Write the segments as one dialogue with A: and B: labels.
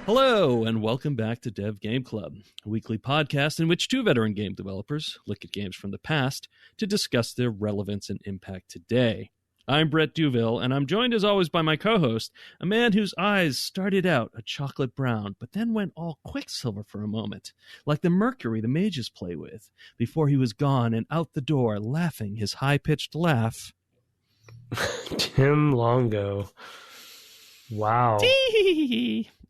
A: Hello, and welcome back to Dev Game Club, a weekly podcast in which two veteran game developers look at games from the past to discuss their relevance and impact today. I'm Brett Duville, and I'm joined as always by my co-host, a man whose eyes started out a chocolate brown, but then went all quicksilver for a moment, like the mercury the mages play with, before he was gone and out the door, laughing his high-pitched laugh.
B: Tim Longo. Wow.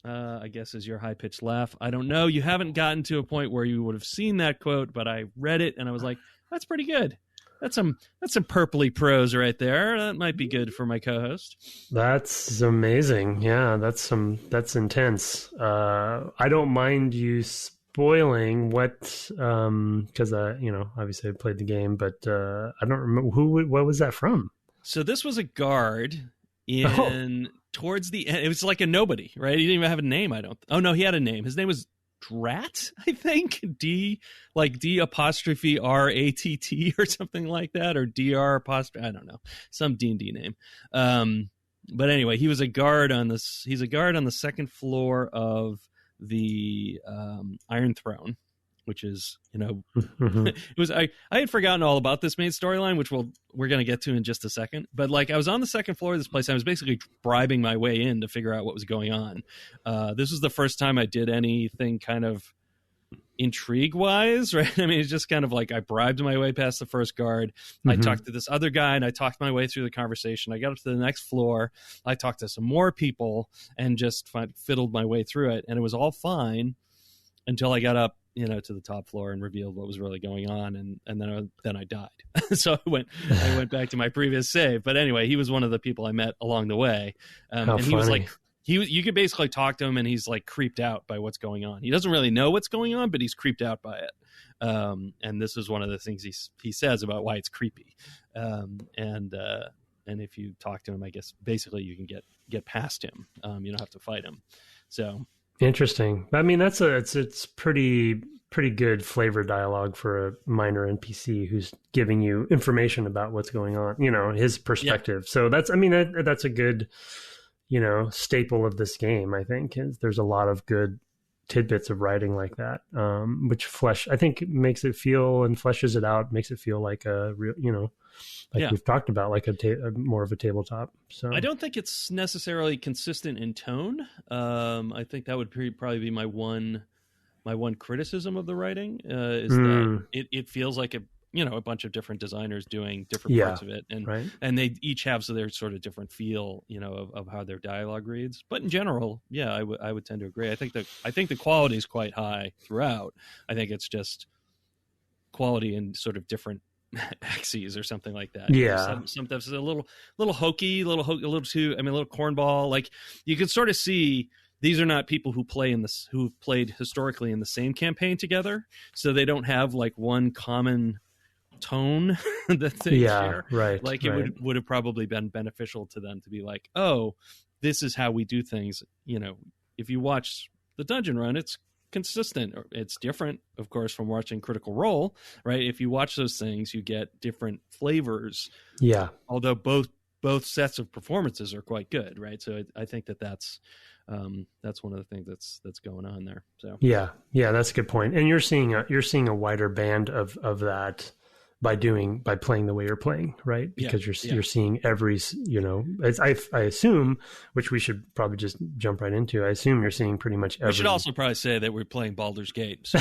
A: I guess is your high-pitched laugh. I don't know. You haven't gotten to a point where you would have seen that quote, but I read it and I was like, that's pretty good. That's some purpley prose right there. That might be good for my co-host.
B: That's amazing. Yeah, that's intense. I don't mind you spoiling what, because obviously I played the game, but I don't remember what was that from?
A: So this was a guard in towards the end. It was like a nobody, right? He didn't even have a name. Oh no, he had a name. His name was Drat, I think. D apostrophe RATT or something like that, or DR apostrophe. I don't know, some D&D name. But anyway, he was a guard on this. He's a guard on the second floor of the Iron Throne, which is, it was I had forgotten all about this main storyline, which we're going to get to in just a second. But like, I was on the second floor of this place. I was basically bribing my way in to figure out what was going on. This was the first time I did anything kind of intrigue wise, right? I mean, it's just kind of like I bribed my way past the first guard. I talked to this other guy and I talked my way through the conversation. I got up to the next floor. I talked to some more people and just fiddled my way through it. And it was all fine until I got up, to the top floor and revealed what was really going on, and then I died. So I went back to my previous save. But anyway, he was one of the people I met along the way, and he
B: funny.
A: was like, you could basically talk to him, and he's like creeped out by what's going on. He doesn't really know what's going on, but he's creeped out by it. And this is one of the things he says about why it's creepy. And if you talk to him, I guess basically you can get past him. You don't have to fight him. So.
B: Interesting. I mean, it's pretty good flavor dialogue for a minor NPC who's giving you information about what's going on, his perspective. Yeah. So that's a good, staple of this game, I think. There's a lot of good tidbits of writing like that, which I think makes it feel and fleshes it out, makes it feel like a real, we've talked about, like more of a tabletop. So
A: I don't think it's necessarily consistent in tone. I think that would probably be my one criticism of the writing is that it feels like a bunch of different designers doing different parts of it, and they each have their sort of different feel, of how their dialogue reads. But in general, I would tend to agree. I think the quality is quite high throughout. I think it's just quality in sort of different axes or something like that.
B: Yeah,
A: sometimes it's a little hokey, a little too. A little cornball. Like you can sort of see these are not people who've played historically in the same campaign together, so they don't have like one common tone that they share.
B: Right.
A: Like it would have probably been beneficial to them to be like, oh, this is how we do things. If you watch the Dungeon Run, it's consistent. It's different, of course, from watching Critical Role, right? If you watch those things, you get different flavors.
B: Yeah.
A: Although both sets of performances are quite good, right? So I think that's one of the things that's going on there. So
B: yeah, that's a good point. And you're seeing a wider band of that by playing the way you're playing, right? Because you're seeing every, I assume, which we should probably just jump right into. I assume you're seeing pretty much every.
A: We should also probably say that we're playing Baldur's Gate. So,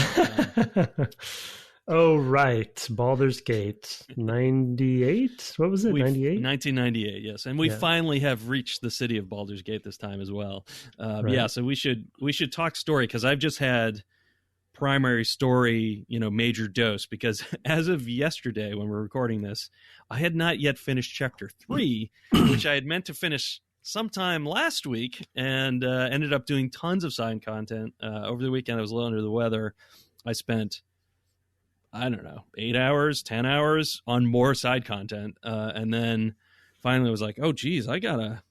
B: oh, right. Baldur's Gate 98. What was it? 98?
A: 1998. Yes. And we finally have reached the city of Baldur's Gate this time as well.
B: Right.
A: Yeah. So we should talk story, because I've just had primary story, major dose, because as of yesterday when we're recording this, I had not yet finished chapter 3, which I had meant to finish sometime last week, and ended up doing tons of side content over the weekend. I was a little under the weather. I spent, I don't know, 8 hours, 10 hours on more side content, and then finally I was like, oh geez, I gotta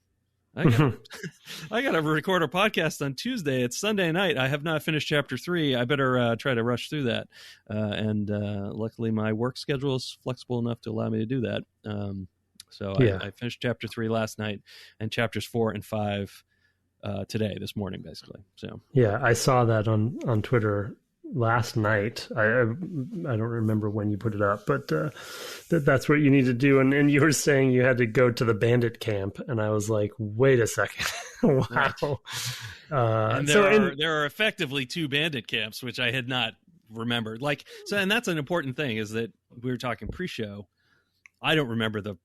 A: record a podcast on Tuesday. It's Sunday night. I have not finished chapter 3. I better try to rush through that. And luckily my work schedule is flexible enough to allow me to do that. I finished chapter 3 last night, and chapters 4 and 5 today, this morning, basically. So
B: yeah, I saw that on Twitter last night. I don't remember when you put it up, but that's what you need to do. And you were saying you had to go to the bandit camp, and I was like, wait a second, wow.
A: Right. And there are effectively 2 bandit camps, which I had not remembered. And that's an important thing, is that we were talking pre-show. I don't remember the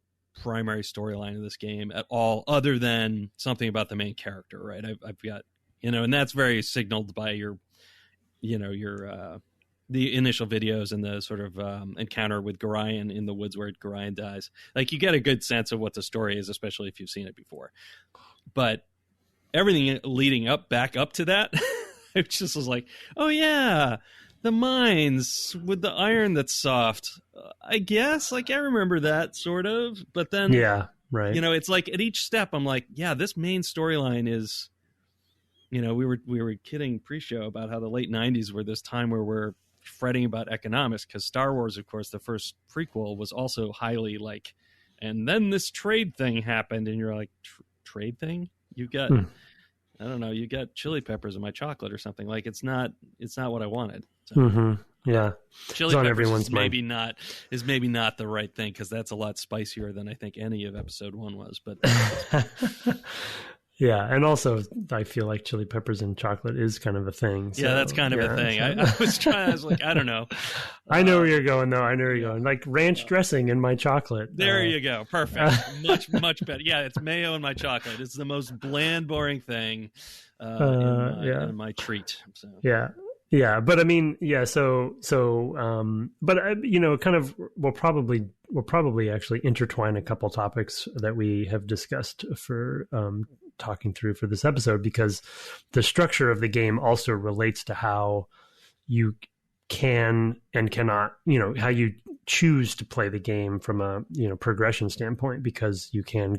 A: primary storyline of this game at all, other than something about the main character, right? I've got, and that's very signaled by your the initial videos and the sort of encounter with Gorion in the woods where Gorion dies. Like, you get a good sense of what the story is, especially if you've seen it before. But everything leading back up to that, it just was like, oh yeah, the mines with the iron that's soft. I guess, I remember that sort of, but then
B: yeah, right.
A: It's like at each step I'm like, yeah, this main storyline is, we were kidding pre-show about how the late 90s were this time where we're fretting about economics, because Star Wars, of course, the first prequel was also highly and then this trade thing happened, and you're like, trade thing? You got I don't know, you got chili peppers in my chocolate or something. It's not what I wanted. So,
B: yeah,
A: chili peppers is maybe not the right thing, because that's a lot spicier than I think any of episode 1 was. But
B: yeah, and also I feel like chili peppers and chocolate is kind of a thing. So,
A: yeah, that's kind of a thing. I was like, I don't know.
B: I know where you're going, though. I know where you're going. Like ranch dressing in my chocolate.
A: There you go. Perfect. Much better. Yeah, it's mayo in my chocolate. It's the most bland, boring thing in my treat. So.
B: Yeah. Yeah, but I mean, yeah. So, but kind of, we'll probably actually intertwine a couple topics that we have discussed for talking through for this episode, because the structure of the game also relates to how you can and cannot, how you choose to play the game from a progression standpoint, because you can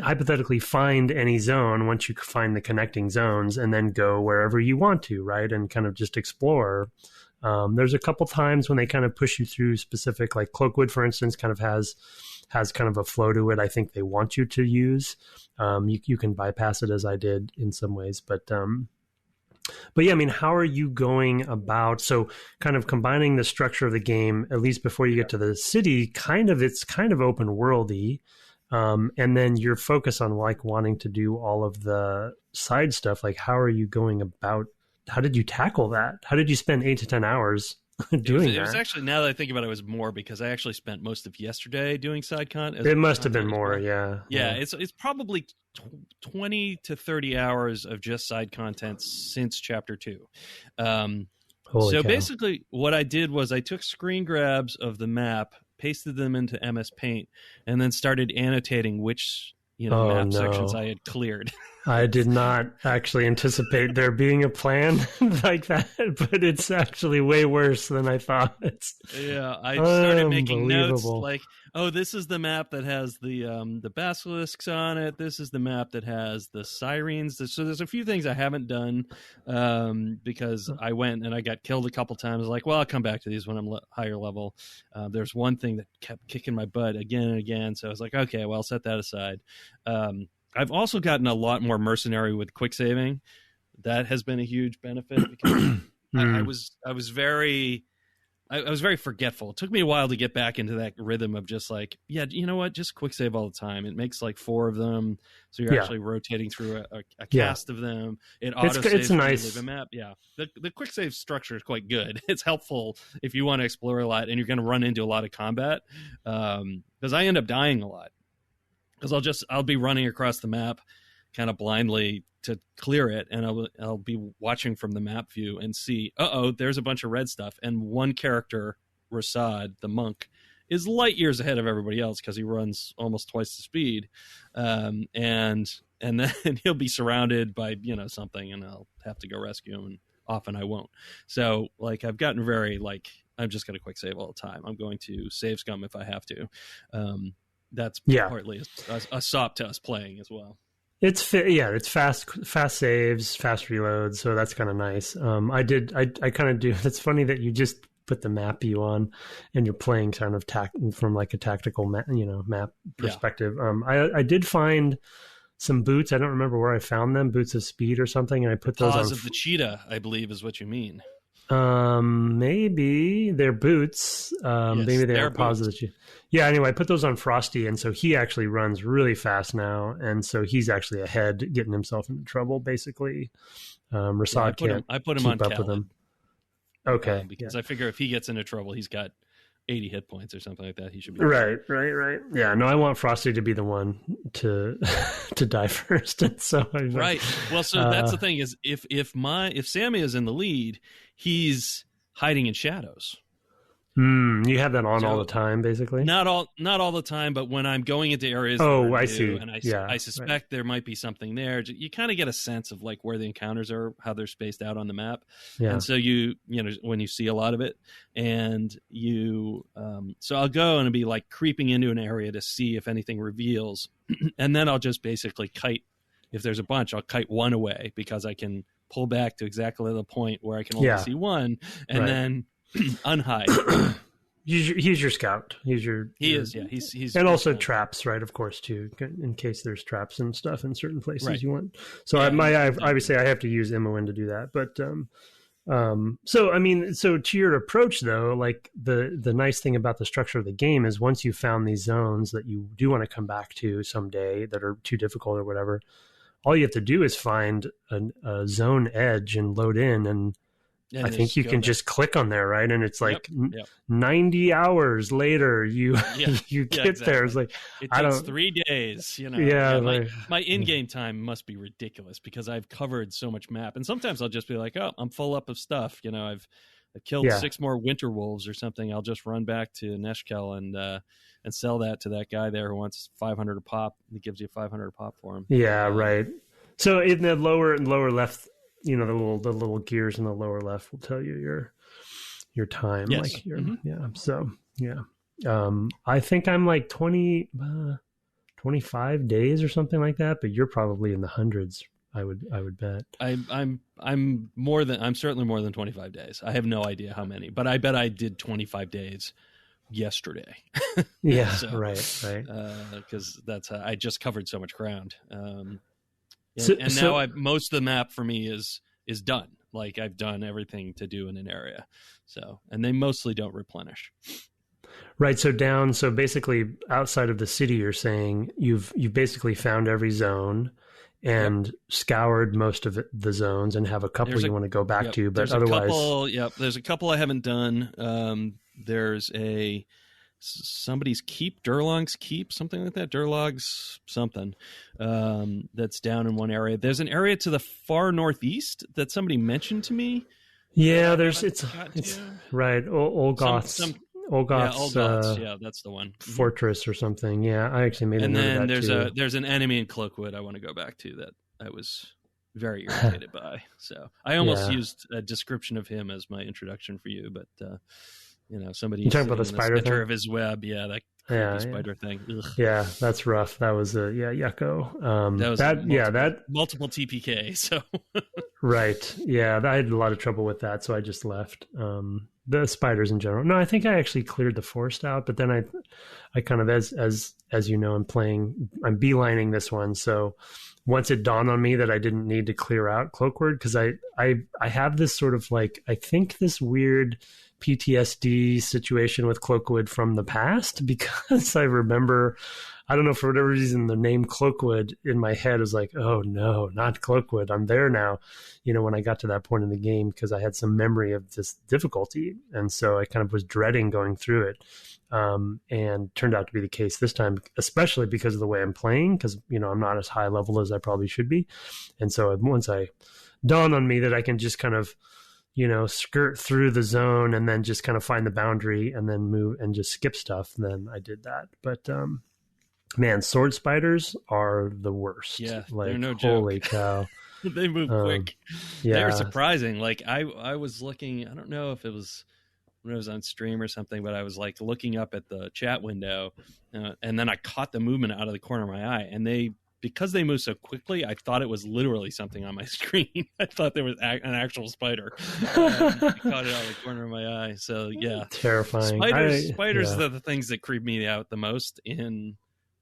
B: hypothetically find any zone once you find the connecting zones, and then go wherever you want to, right? And kind of just explore. There's a couple times when they kind of push you through specific, like Cloakwood, for instance, kind of has kind of a flow to it. I think they want you to use. You can bypass it, as I did in some ways, but yeah, I mean, how are you going about? So kind of combining the structure of the game, at least before you get to the city, it's kind of open worldy. And then your focus on wanting to do all of the side stuff. How are you going about? How did you tackle that? How did you spend 8 to 10 hours doing that?
A: It was actually, now that I think about it, it was more, because I actually spent most of yesterday doing side content.
B: It must have been more, yeah.
A: Yeah, it's probably 20 to 30 hours of just side content since Chapter 2. So basically what I did was I took screen grabs of the map, pasted them into MS Paint, and then started annotating which map sections I had cleared.
B: I did not actually anticipate there being a plan like that, but it's actually way worse than I thought.
A: Yeah, I started making notes like, oh, this is the map that has the basilisks on it. This is the map that has the sirens. So there's a few things I haven't done because I went and I got killed a couple times. Like, well, I'll come back to these when I'm higher level. There's one thing that kept kicking my butt again and again. So I was like, okay, well, I'll set that aside. I've also gotten a lot more mercenary with quick saving. That has been a huge benefit, because I was very forgetful. It took me a while to get back into that rhythm of just like, yeah, you know what, just quick save all the time. It makes 4 of them, so you're actually rotating through a cast of them. It auto saves. It's nice. A map. Yeah, the quick save structure is quite good. It's helpful if you want to explore a lot and you're going to run into a lot of combat, because I end up dying a lot. Because I'll be running across the map kind of blindly to clear it, and I'll be watching from the map view and see, there's a bunch of red stuff, and one character, Rasad, the monk, is light years ahead of everybody else because he runs almost twice the speed, and then he'll be surrounded by something, and I'll have to go rescue him, and often I won't. So I've gotten very I'm just going to quick save all the time. I'm going to save scum if I have to. That's partly a sop to us playing as well.
B: It's fast saves, fast reloads, so that's kind of nice. I kind of do. It's funny that you just put the map view on, and you're playing kind of from a tactical map perspective. I did find some boots. I don't remember where I found them, boots of speed or something, and I put those
A: Paws
B: on.
A: of the cheetah, I believe, is what you mean.
B: Maybe they're boots.
A: Yes,
B: Maybe they
A: they're
B: are paws of the cheetah. Yeah. Anyway, I put those on Frosty, and so he actually runs really fast now, and so he's actually ahead, getting himself into trouble. Basically, Rasad can't.
A: I put him
B: keep
A: on
B: up
A: Khaled,
B: with him. Okay,
A: because I figure if he gets into trouble, he's got 80 hit points or something like that. He should be
B: right. Yeah, no, I want Frosty to be the one to to die first. And so
A: right. Well, so that's the thing is if Sammy is in the lead, he's hiding in shadows.
B: You have that on all the time, basically.
A: Not all the time, but when I'm going into areas.
B: I see.
A: And I suspect there might be something there. You kind of get a sense of like where the encounters are, how they're spaced out on the map.
B: Yeah.
A: And so you know when you see a lot of it, and so I'll go and be like creeping into an area to see if anything reveals, and then I'll just basically kite. If there's a bunch, I'll kite one away because I can pull back to exactly the point where I can only see one, and then unhide.
B: He's your scout. He's
A: and
B: also traps, right? Of course, too, in case there's traps and stuff in certain places you want. So obviously I have to use Imoen to do that. But so to your approach though, like the nice thing about the structure of the game is once you've found these zones that you do want to come back to someday that are too difficult or whatever, all you have to do is find a zone edge and load in, and I think you can just click on there, right? And it's like 90 hours later, you get there. It's like
A: it takes 3 days. My in-game time must be ridiculous because I've covered so much map, and sometimes I'll just be like, "Oh, I'm full up of stuff." I've killed 6 more winter wolves or something. I'll just run back to Neshkel and sell that to that guy there who wants 500 a pop. He gives you 500 a pop for him.
B: Yeah, right. So in the lower left. The little gears in the lower left will tell you your time.
A: Yes.
B: So I think I'm like 25 days or something like that, but you're probably in the hundreds. I would bet.
A: I'm certainly more than 25 days. I have no idea how many, but I bet I did 25 days yesterday.
B: Yeah.
A: So,
B: right.
A: Because I just covered so much ground. Now most of the map for me is done. Like I've done everything to do in an area. So, and they mostly don't replenish.
B: Right. So basically outside of the city, you're saying you've basically found every zone and scoured most of the zones and have a couple you want to go back to, but otherwise.
A: There's a couple I haven't done. There's somebody's keep, Durlong's keep, something like that. Durlog's something that's down in one area. There's an area to the far northeast that somebody mentioned to me.
B: Yeah, it's right. Olgoth's.
A: Olgoth's, that's the one.
B: Fortress or something. Yeah, I actually made.
A: And then
B: there's
A: there's an enemy in Cloakwood I want to go back to that I was very irritated by. So I almost used a description of him as my introduction for you, but. Somebody.
B: You talking about the spider thing
A: of his web? The spider thing. Ugh.
B: Yeah, that's rough. That was yucko.
A: Multiple TPK. So
B: right, yeah, I had a lot of trouble with that, so I just left. The spiders in general. No, I think I actually cleared the forest out, but then I kind of as you know, I'm beelining this one. So once it dawned on me that I didn't need to clear out Cloakwood because I have this sort of like I think this weird PTSD situation with Cloakwood from the past because I remember, I don't know, for whatever reason, the name Cloakwood in my head was like, oh no, not Cloakwood. I'm there now, when I got to that point in the game because I had some memory of this difficulty. And so I kind of was dreading going through it. And turned out to be the case this time, especially because of the way I'm playing, because, I'm not as high level as I probably should be. And so once I dawned on me that I can just kind of, skirt through the zone and then just kind of find the boundary and then move and just skip stuff, then I did that. But, man, sword spiders are the worst.
A: Yeah,
B: like,
A: they're no
B: holy
A: joke.
B: cow.
A: They move quick.
B: Yeah.
A: They're surprising. Like I was looking, I don't know if it was when I was on stream or something, but I was like looking up at the chat window and then I caught the movement out of the corner of my eye, and because they move so quickly, I thought it was literally something on my screen. I thought there was an actual spider. I caught it out of the corner of my eye. So yeah,
B: terrifying.
A: Spiders are the things that creep me out the most in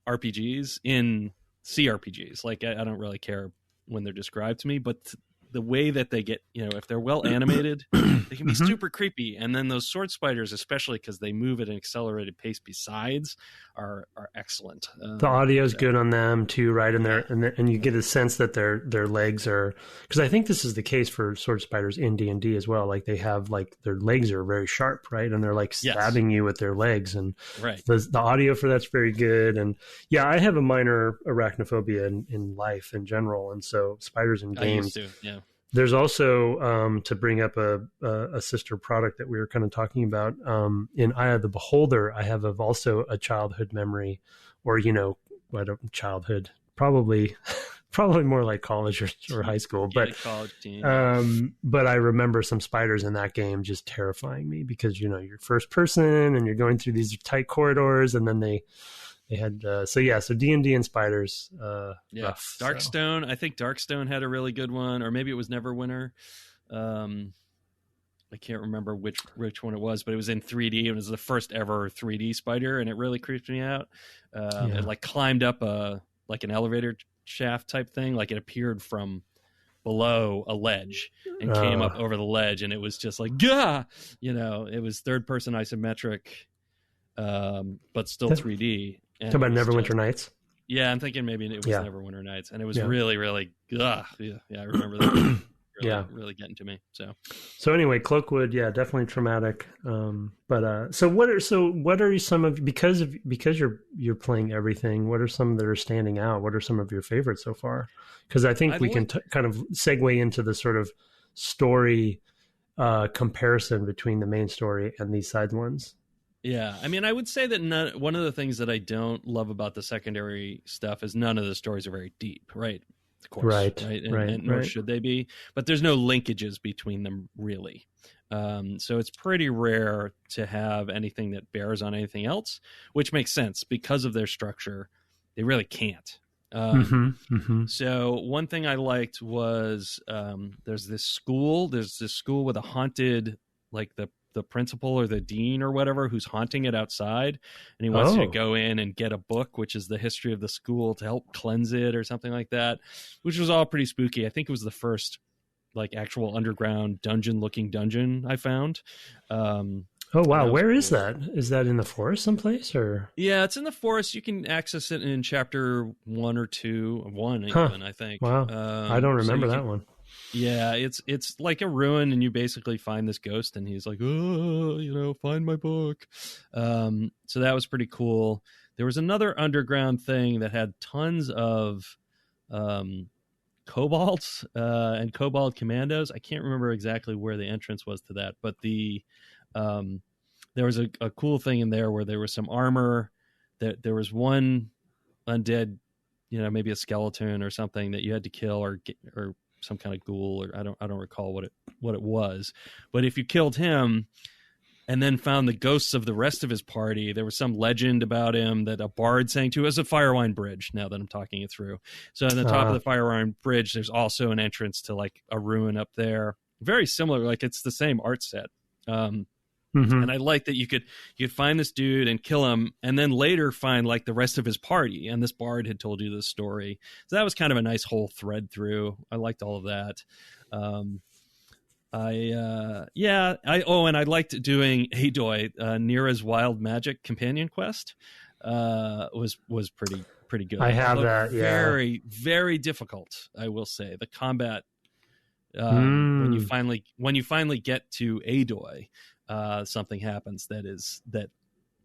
A: RPGs. In CRPGs. Like I don't really care when they're described to me, but the way that they get, if they're well animated, they can be super creepy. And then those sword spiders, especially because they move at an accelerated pace besides, are excellent.
B: The audio is good on them too, right? And you get a sense that their legs are, because I think this is the case for sword spiders in D&D as well. Like they have like their legs are very sharp, right? And they're like stabbing you with their legs, and the audio for that's very good. And yeah, I have a minor arachnophobia in life in general, and so spiders in games.
A: I used to, yeah.
B: There's also, to bring up a sister product that we were kind of talking about, in Eye of the Beholder, I have also a childhood memory, or, childhood, probably more like college or high school. But,
A: college teen.
B: But I remember some spiders in that game just terrifying me because, you're first person and you're going through these tight corridors, and then they had so D&D and spiders. Rough,
A: Darkstone. I think Darkstone had a really good one, or maybe it was Neverwinter. I can't remember which one it was, but it was in 3D. It was the first ever 3D spider, and it really creeped me out. It like climbed up an elevator shaft type thing. Like it appeared from below a ledge and came up over the ledge, and it was just like, gah! It was third person isometric, but still 3D.
B: Talk about Neverwinter Nights.
A: Yeah, I'm thinking maybe it was Neverwinter Nights, and it was really, really, I remember that. Really getting to me. So
B: anyway, Cloakwood, definitely traumatic. But so what are some of, because you're playing everything, what are some that are standing out? What are some of your favorites so far? Because I think we can kind of segue into the sort of story comparison between the main story and these side ones.
A: Yeah, I mean, I would say that one of the things that I don't love about the secondary stuff is none of the stories are very deep, right? Of course, right, and nor should they be. But there's no linkages between them, really. So it's pretty rare to have anything that bears on anything else, which makes sense because of their structure. They really can't. So one thing I liked was there's this school with a haunted, like the principal or the dean or whatever who's haunting it outside, and he wants you to go in and get a book, which is the history of the school, to help cleanse it or something like that, which was all pretty spooky. I think it was the first like actual underground looking dungeon I found.
B: Oh wow, where is that? Is that in the forest someplace, or? Yeah,
A: it's in the forest. You can access it in chapter 1 or 2, even, I think.
B: Wow, I don't remember that one.
A: Yeah, it's like a ruin, and you basically find this ghost, and he's like, oh, find my book. So that was pretty cool. There was another underground thing that had tons of kobolds and kobold commandos. I can't remember exactly where the entrance was to that, but there was a cool thing in there where there was some armor. There was one undead, maybe a skeleton or something that you had to kill, or some kind of ghoul, or I don't recall what it was. But if you killed him and then found the ghosts of the rest of his party, there was some legend about him that a bard sang to as a Firewine Bridge, now that I'm talking it through. So on the top of the Firewine Bridge, there's also an entrance to like a ruin up there. Very similar, like it's the same art set. And I like that you could find this dude and kill him, and then later find like the rest of his party, and this bard had told you this story. So that was kind of a nice whole thread through. I liked all of that. And I liked doing Aloy, Nira's Wild Magic companion quest. Was pretty good.
B: I have that. Yeah.
A: Very, very difficult, I will say. The combat when you finally get to Aloy. Something happens that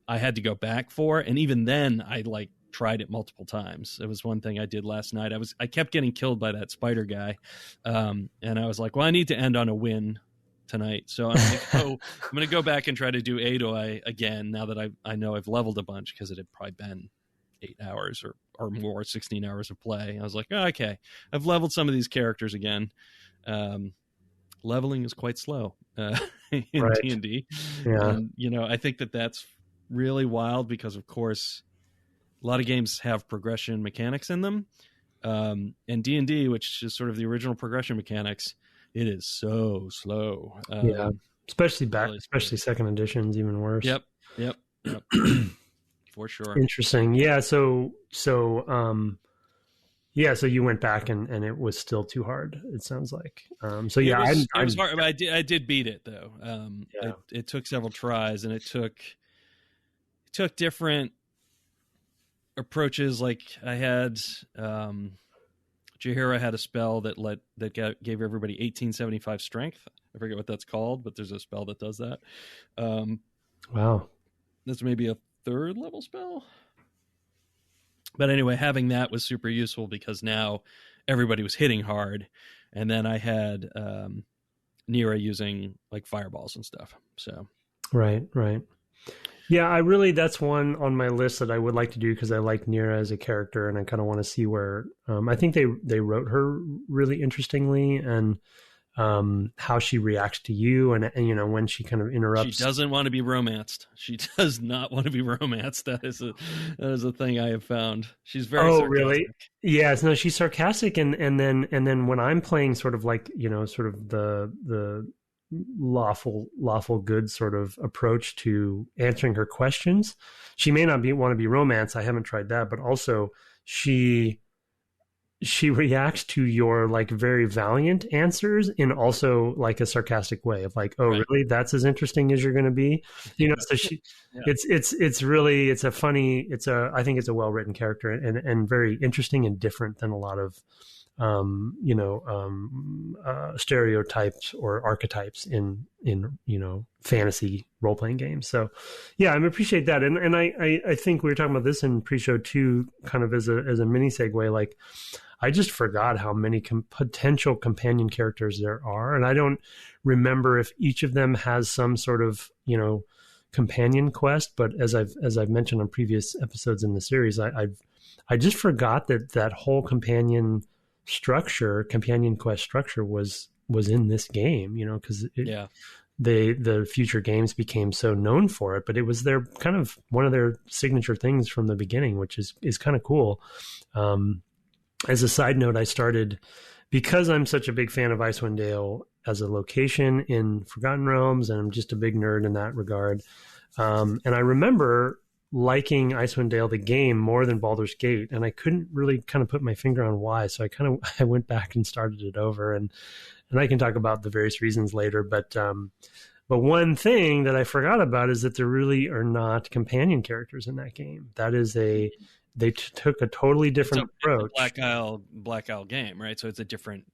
A: I had to go back for, and even then I like tried it multiple times. It was one thing I did last night. I kept getting killed by that spider guy, and I was like, well, I need to end on a win tonight, so I'm gonna go back and try to do Aloy again now that I know I've leveled a bunch, because it had probably been 8 hours or more, 16 hours of play. I was like, okay, I've leveled some of these characters again. Leveling is quite slow in D&D.
B: Yeah.
A: And, I think that's really wild because, of course, a lot of games have progression mechanics in them. And D&D, which is sort of the original progression mechanics, it is so slow.
B: Especially second editions, even worse.
A: Yep. For sure.
B: Interesting. Yeah. So Yeah, so you went back and it was still too hard. It sounds like. So yeah,
A: it was hard. I did beat it though.
B: Yeah.
A: It took several tries, and it took different approaches. Like I had Jaheira had a spell that gave everybody 1875 strength. I forget what that's called, but there's a spell that does that.
B: Wow,
A: that's maybe a 3rd level spell. But anyway, having that was super useful because now everybody was hitting hard. And then I had Nira using like fireballs and stuff. So
B: right. Yeah, that's one on my list that I would like to do because I like Nira as a character and I kind of want to see where I think they wrote her really interestingly, and how she reacts to you and when she kind of interrupts.
A: She doesn't want to be romanced. She does not want to be romanced. That is a thing I have found. She's very sarcastic.
B: Really? Yes, no, she's sarcastic, and then when I'm playing sort of like sort of the lawful good sort of approach to answering her questions, she may not want to be romanced. I haven't tried that, but also she reacts to your like very valiant answers in also like a sarcastic way of like, oh, right. Really? That's as interesting as you're going to be, so she, yeah. It's really, I think it's a well-written character and very interesting and different than a lot of, stereotypes or archetypes in fantasy role-playing games. So yeah, I appreciate that. And I think we were talking about this in pre-show too, kind of as a mini segue, like, I just forgot how many potential companion characters there are. And I don't remember if each of them has some sort of, companion quest. But as I've mentioned on previous episodes in the series, I just forgot that whole companion quest structure was in this game, because the future games became so known for it, but it was their kind of one of their signature things from the beginning, which is kind of cool. As a side note, I started, because I'm such a big fan of Icewind Dale as a location in Forgotten Realms, and I'm just a big nerd in that regard. And I remember liking Icewind Dale, the game, more than Baldur's Gate, and I couldn't really kind of put my finger on why. So I went back and started it over, and I can talk about the various reasons later. But one thing that I forgot about is that there really are not companion characters in that game. That is they took a totally different approach.
A: It's a Black Isle game, right? So it's a different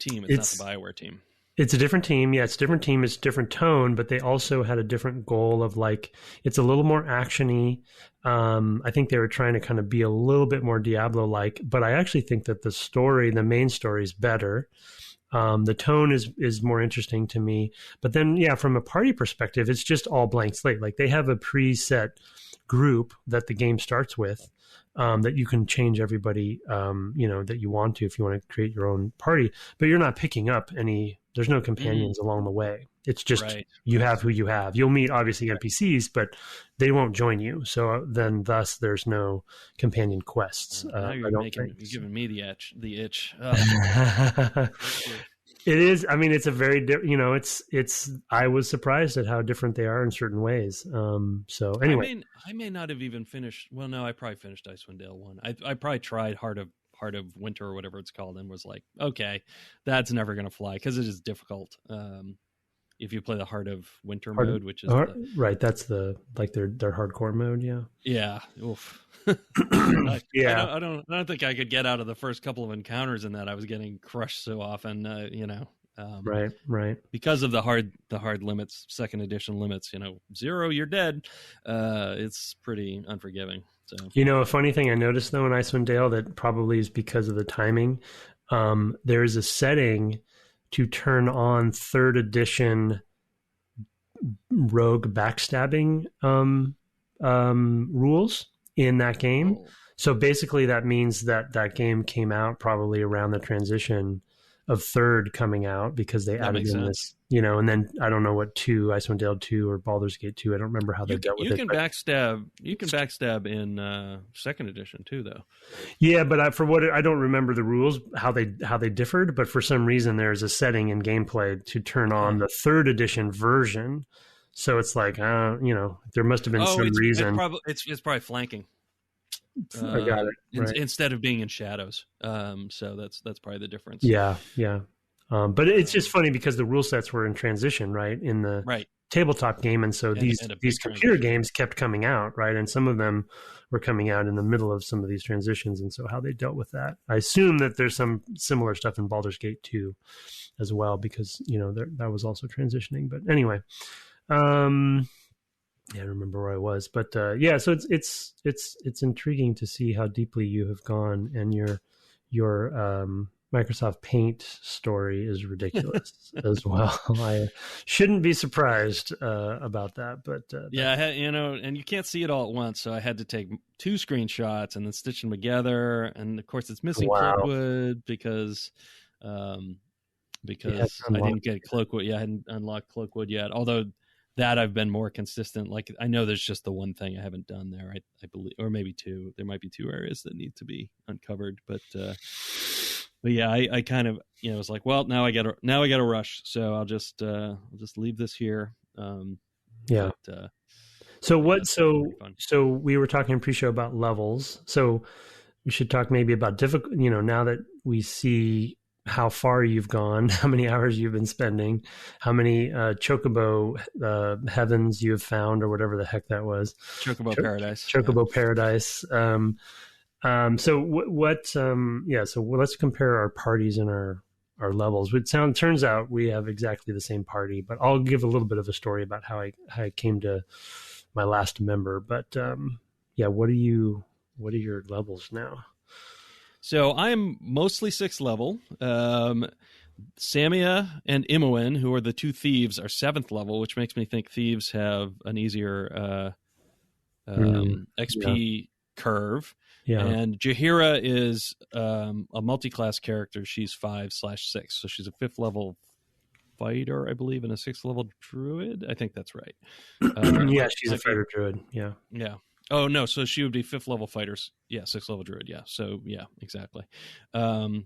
A: team. It's not the BioWare team.
B: It's a different team. Yeah, it's a different team. It's a different tone, but they also had a different goal of like, it's a little more action-y. I think they were trying to kind of be a little bit more Diablo-like, but I actually think that the main story is better. The tone is more interesting to me. But then, yeah, from a party perspective, it's just all blank slate. Like they have a preset group that the game starts with, that you can change everybody, that you want to, if you want to create your own party, but you're not picking up there's no companions along the way. It's just, you have who you have. You'll meet obviously NPCs, but they won't join you. So then thus there's no companion quests.
A: You're giving me the itch.
B: It is. I mean, it's a very, I was surprised at how different they are in certain ways. So anyway,
A: I may not have even finished. Well, no, I probably finished Icewind Dale 1. I probably tried Heart of Winter or whatever it's called, and was like, okay, that's never going to fly because it is difficult. If you play the Heart of Winter mode, which is
B: right, that's their hardcore mode. Yeah.
A: Yeah. Oof.
B: Yeah.
A: I don't think I could get out of the first couple of encounters in that. I was getting crushed so often.
B: Right.
A: Because of the hard limits, 2nd edition limits. 0, you're dead. It's pretty unforgiving. So
B: a funny thing I noticed though in Icewind Dale that probably is because of the timing. There is a setting to turn on 3rd edition rogue backstabbing rules in that game. Oh. So basically that means that game came out probably around the transition of 3rd coming out, because they added in this, and then I don't know what Icewind Dale 2 or Baldur's Gate 2. I don't remember how they dealt with it.
A: You can backstab in 2nd edition too, though.
B: Yeah, but I don't remember the rules, how they differed, but for some reason there's a setting in gameplay to turn on the 3rd edition version. So it's like, there must have been some reason.
A: It's probably flanking.
B: I got it. Right.
A: Instead of being in shadows. So that's probably the difference.
B: Yeah. But it's just funny because the rule sets were in transition, right, in the tabletop game, and so these computer games kept coming out, right, and some of them were coming out in the middle of some of these transitions, and so how they dealt with that. I assume that there's some similar stuff in Baldur's Gate 2 as well, because that was also transitioning. But anyway, I don't remember where I was, but so it's intriguing to see how deeply you have gone, and your Microsoft Paint story is ridiculous as well. I shouldn't be surprised about that, but
A: and you can't see it all at once, so I had to take 2 screenshots and then stitch them together, and of course it's missing Cloakwood because I didn't get Cloakwood. Yeah, I hadn't unlocked Cloakwood yet, although that I've been more consistent. Like, I know there's just the one thing I haven't done there, I believe, or maybe 2. There might be 2 areas that need to be uncovered, but yeah, I kind of, was like, well, now I gotta rush, so I'll just leave this here.
B: So we were talking pre-show about levels, so we should talk maybe about difficult. Now that we see how far you've gone, how many hours you've been spending, how many chocobo heavens you have found, or whatever the heck that was.
A: Chocobo Paradise.
B: Chocobo Paradise. So let's compare our parties and our levels. Turns out we have exactly the same party, but I'll give a little bit of a story about how I came to my last member. But what are your levels now?
A: So I'm mostly 6th level. Samia and Imoen, who are the 2 thieves, are 7th level, which makes me think thieves have an easier XP curve. Yeah. And Jaheira is a multi-class character. She's 5/6, so she's a 5th level fighter, I believe, and a 6th level druid. I think that's right.
B: She's a fighter druid. Yeah.
A: Oh, no, so she would be 5th level fighters. Yeah, 6th level druid, yeah. So, yeah, exactly. That's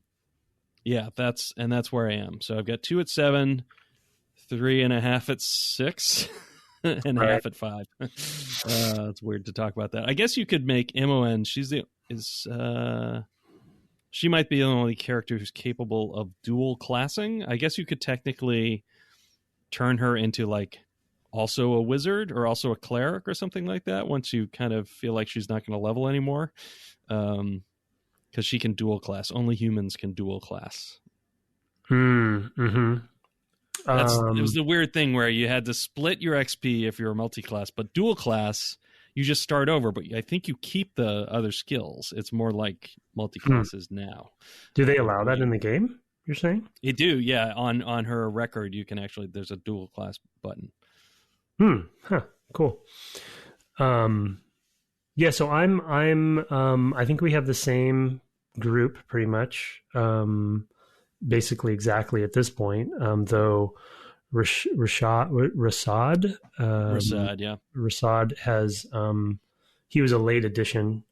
A: where I am. So I've got 2 at 7, 3.5 at 6, and a half at 5. It's weird to talk about that. I guess you could make Imoen, she might be the only character who's capable of dual classing. I guess you could technically turn her into, like, also a wizard or also a cleric or something like that once you kind of feel like she's not going to level anymore, because she can dual class. Only humans can dual class.
B: Mm-hmm.
A: It was the weird thing where you had to split your XP if you're a multi-class, but dual class you just start over, but I think you keep the other skills. It's more like multi-classes now.
B: Do they allow that in the game, you're saying?
A: They do, yeah. On her record you can actually, there's a dual class button.
B: Cool. So I'm I think we have the same group pretty much, basically exactly at this point, though Rasad has he was a late addition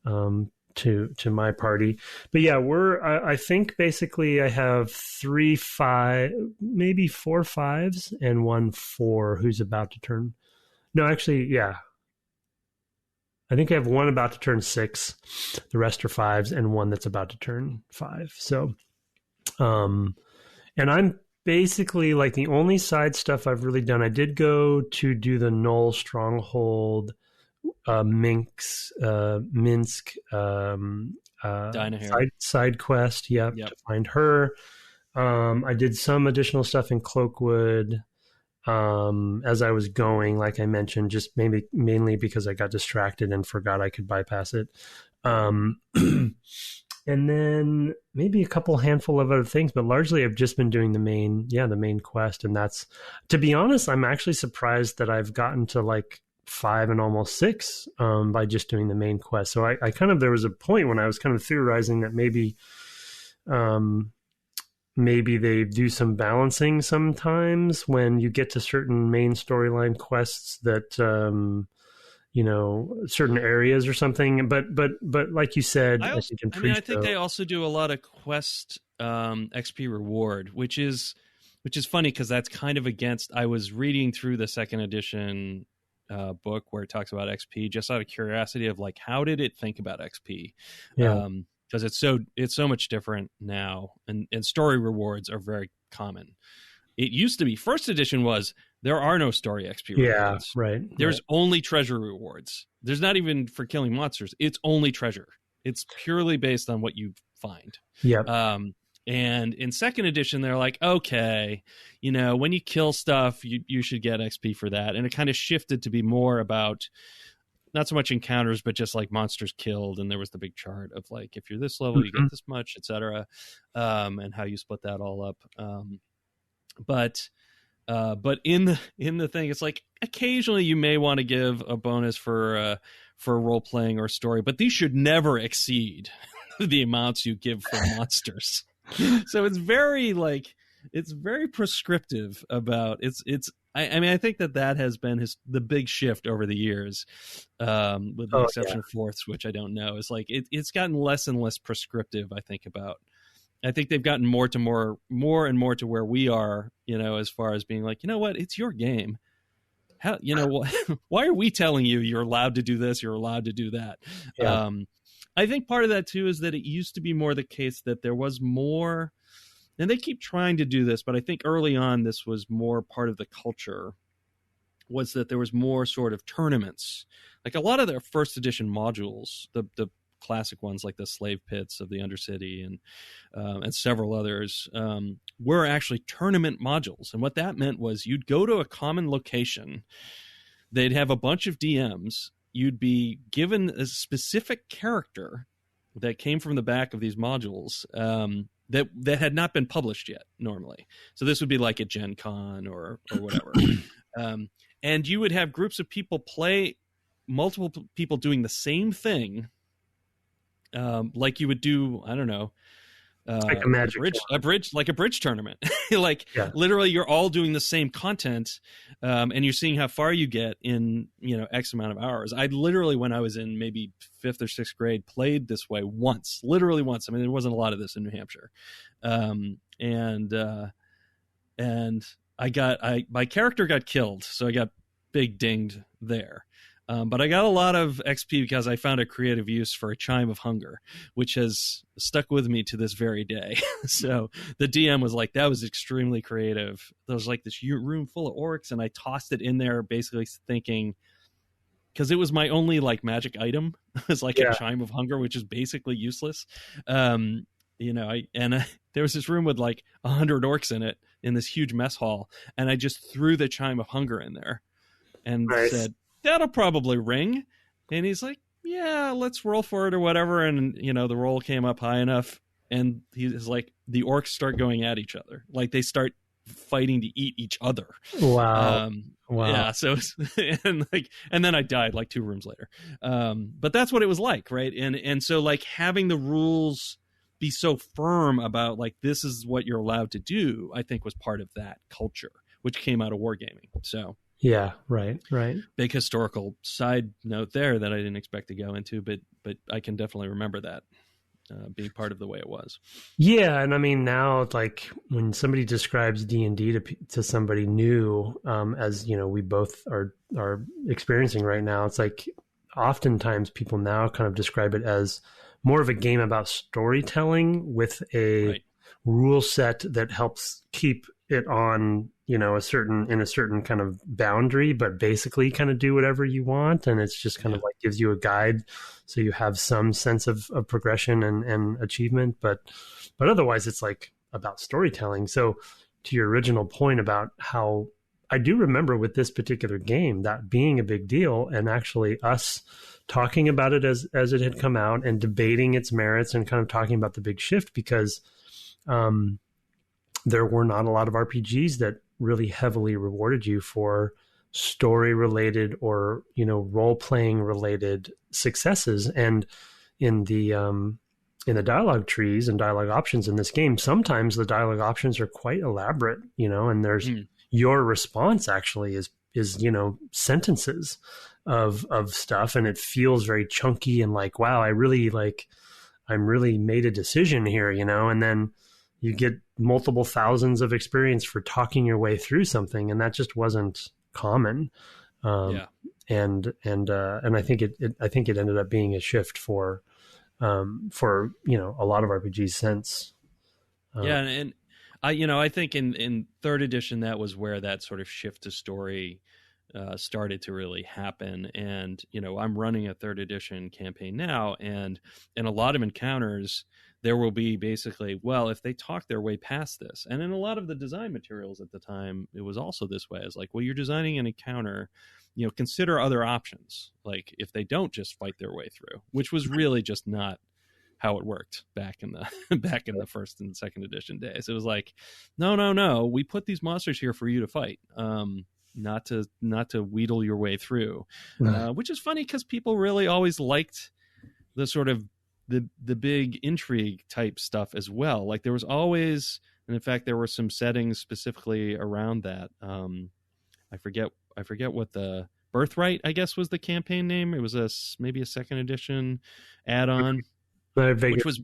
B: to my party, but yeah, I think basically I have 3 5, maybe 4 5s and 1 4 who's about to turn. No, actually, yeah. I think I have 1 about to turn 6. The rest are 5s, and 1 that's about to turn 5. So, and I'm basically like the only side stuff I've really done. I did go to do the Knoll Stronghold, Minsk side quest. Yep, to find her. I did some additional stuff in Cloakwood. As I was going, like I mentioned, just mainly because I got distracted and forgot I could bypass it. And then maybe a handful of other things, but largely I've just been doing the main quest. And that's, to be honest, I'm actually surprised that I've gotten to like 5 and almost 6, by just doing the main quest. So I there was a point when I was kind of theorizing that maybe they do some balancing sometimes when you get to certain main storyline quests that, certain areas or something. But like you said, I
A: think they also do a lot of quest XP reward, which is funny because that's kind of against. I was reading through the 2nd edition book where it talks about XP, just out of curiosity of like, how did it think about XP?
B: Yeah.
A: Because it's so much different now, and story rewards are very common. It used to be first edition was there are no story XP rewards.
B: Right.
A: There's only treasure rewards. There's not even for killing monsters. It's only treasure. It's purely based on what you find.
B: Yeah.
A: And in second edition, they're like, okay, you know, when you kill stuff, you should get XP for that. And it kind of shifted to be more about not so much encounters, but just like monsters killed. And there was the big chart of like, if you're this level, you get this much, etc. And how you split that all up. But in the thing, it's like occasionally you may want to give a bonus for role playing or story, but these should never exceed the amounts you give for monsters. So it's very prescriptive about I mean, I think that has been the big shift over the years, with the exception of fourths, which I don't know. It's like it's gotten less and less prescriptive, I think they've gotten more and more to where we are, you know, as far as being like, you know what, it's your game. How, you know, why are we telling you you're allowed to do this, you're allowed to do that? Yeah. I think part of that too is that it used to be more the case that there was more, and they keep trying to do this, but I think early on this was more part of the culture, was that there was more sort of tournaments. Like a lot of their first edition modules, the classic ones like the Slave Pits of the Undercity and several others, were actually tournament modules. And what that meant was you'd go to a common location, they'd have a bunch of DMs, you'd be given a specific character that came from the back of these modules, that had not been published yet normally. So this would be like a Gen Con or whatever. And you would have groups of people play, multiple people doing the same thing, like you would do, I don't know,
B: like a
A: bridge tournament. Like literally you're all doing the same content, and you're seeing how far you get in, you know, X amount of hours. I literally, when I was in maybe 5th or 6th grade, played this way literally once. I mean, there wasn't a lot of this in New Hampshire. And my character got killed, so I got big dinged there. But I got a lot of XP because I found a creative use for a Chime of Hunger, which has stuck with me to this very day. So the DM was like, that was extremely creative. There was like this room full of orcs, and I tossed it in there basically thinking, because it was my only like magic item. It was like a Chime of Hunger, which is basically useless. You know, there was this room with like 100 orcs in it in this huge mess hall, and I just threw the Chime of Hunger in there and said, that'll probably ring. And he's like, yeah, let's roll for it or whatever. And, you know, the roll came up high enough, and he's like, the orcs start going at each other. Like they start fighting to eat each other.
B: Wow.
A: Yeah. So, and then I died like 2 rooms later. But that's what it was like. Right. And so like having the rules be so firm about like, this is what you're allowed to do, I think was part of that culture, which came out of wargaming. So.
B: Yeah, right.
A: Big historical side note there that I didn't expect to go into, but I can definitely remember that being part of the way it was.
B: Yeah, and I mean now, like when somebody describes D&D to somebody new, as you know, we both are experiencing right now, it's like oftentimes people now kind of describe it as more of a game about storytelling with a rule set that helps keep it on, you know, in a certain kind of boundary, but basically kind of do whatever you want. And it's just kind of like gives you a guide. So you have some sense of progression and achievement, but otherwise it's like about storytelling. So to your original point about how I do remember with this particular game, that being a big deal, and actually us talking about it as it had come out and debating its merits and kind of talking about the big shift, because, there were not a lot of RPGs that really heavily rewarded you for story related or, you know, role playing related successes. And in the dialogue trees and dialogue options in this game, sometimes the dialogue options are quite elaborate, you know, and there's your response actually is, you know, sentences of stuff. And it feels very chunky and like, wow, I'm really made a decision here, you know, and then you get multiple thousands of experience for talking your way through something. And that just wasn't common. and I think it ended up being a shift for a lot of RPGs since.
A: Yeah, and I think in third edition that was where that sort of shift to story started to really happen. And I'm running a third edition campaign now, and in a lot of encounters there will be basically, well, if they talk their way past this, and in a lot of the design materials at the time it was also this way. It's like, well, you're designing an encounter, consider other options, like if they don't just fight their way through, which was really just not how it worked back in the first and second edition days. It was like, no, we put these monsters here for you to fight, not to wheedle your way through, which is funny because people really always liked the sort of the big intrigue type stuff as well. Like there was always, and in fact there were some settings specifically around that. I forget what the Birthright, I guess, was the campaign name. It was maybe a second edition add-on, which was,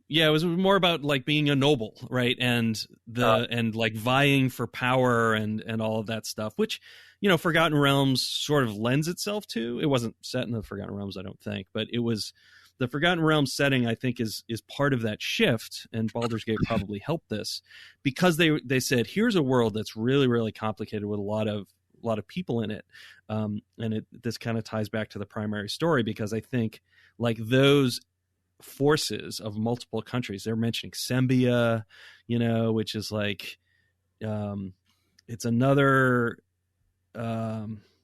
A: it was more about like being a noble, right? And and like vying for power and all of that stuff, which, Forgotten Realms sort of lends itself to. It wasn't set in the Forgotten Realms, I don't think, but it was the Forgotten Realms setting, I think, is part of that shift, and Baldur's Gate probably helped this because they said, here's a world that's really, really complicated with a lot of people in it. And this kind of ties back to the primary story, because I think like those forces of multiple countries, they're mentioning Sembia, which is like, it's another,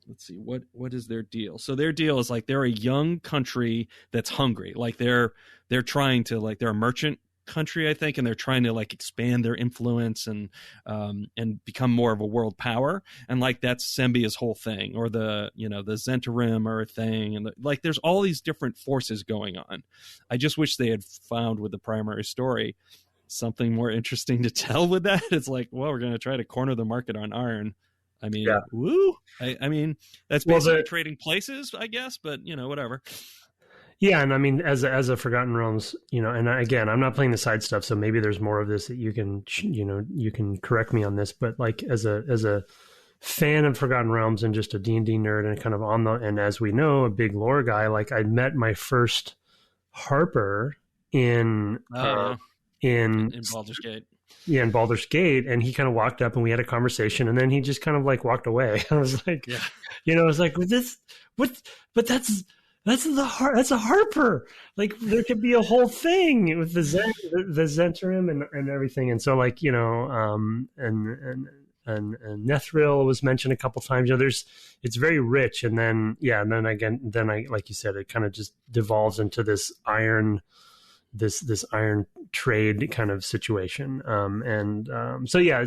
A: let's see, what is their deal? So their deal is like, they're a young country that's hungry. Like they're trying to, like, they're a merchant country, I think, and they're trying to like expand their influence and become more of a world power. And like that's Sembia's whole thing, or the Zhentarim are a thing, and like there's all these different forces going on. I just wish they had found with the primary story something more interesting to tell with that. It's like, well, we're going to try to corner the market on iron. I mean, woo! I mean, that's basically trading places, I guess, but whatever.
B: Yeah, and I mean, as a Forgotten Realms, and again, I'm not playing the side stuff, so maybe there's more of this that you can correct me on this. But like as a fan of Forgotten Realms and just a D&D nerd and kind of and as we know, a big lore guy, like I met my first Harper in
A: Baldur's Gate.
B: Yeah, in Baldur's Gate, and he kind of walked up and we had a conversation, and then he just kind of like walked away. I was like, I was like, but that's a Harper. Like there could be a whole thing with the Zhentarim and everything. And so like, and Nethril was mentioned a couple times. It's very rich. And then, I, like you said, it kind of just devolves into this iron trade kind of situation. So yeah,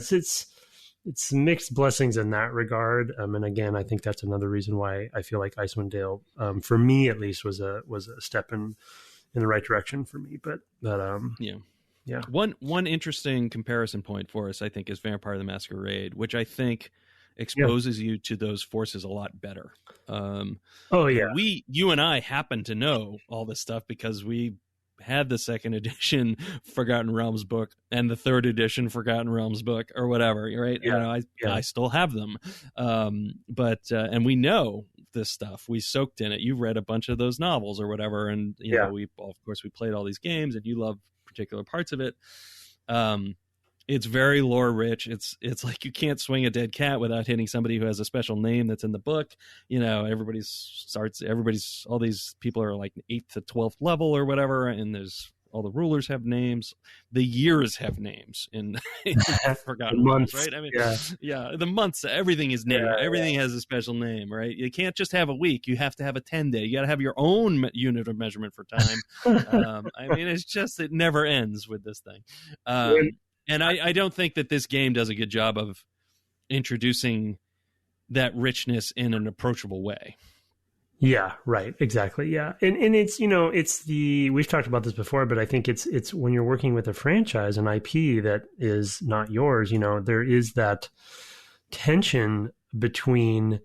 B: it's mixed blessings in that regard. And again, I think that's another reason why I feel like Icewind Dale, for me at least, was a step in the right direction for me. But yeah. One interesting comparison point for us, I think, is Vampire the Masquerade, which I think exposes you to those forces a lot better. You and I happen to know all this stuff because we had the second edition Forgotten Realms book and the third edition Forgotten Realms book or whatever, right? I still have them. But and we know this stuff. We soaked in it. You've read a bunch of those novels or whatever. And, we played all these games and you love particular parts of it. It's very lore rich. It's like you can't swing a dead cat without hitting somebody who has a special name that's in the book. All these people are like 8th to 12th level or whatever, and there's all the rulers have names. The years have names in Forgotten months,
A: right? I mean, the months, everything is named. Everything has a special name, right? You can't just have a week. You have to have a 10-day. You got to have your own unit of measurement for time. I mean, it's just, it never ends with this thing. And I don't think that this game does a good job of introducing that richness in an approachable way.
B: Yeah, right. Exactly. Yeah. And it's, we've talked about this before, but I think it's when you're working with a franchise, an IP that is not yours, there is that tension between,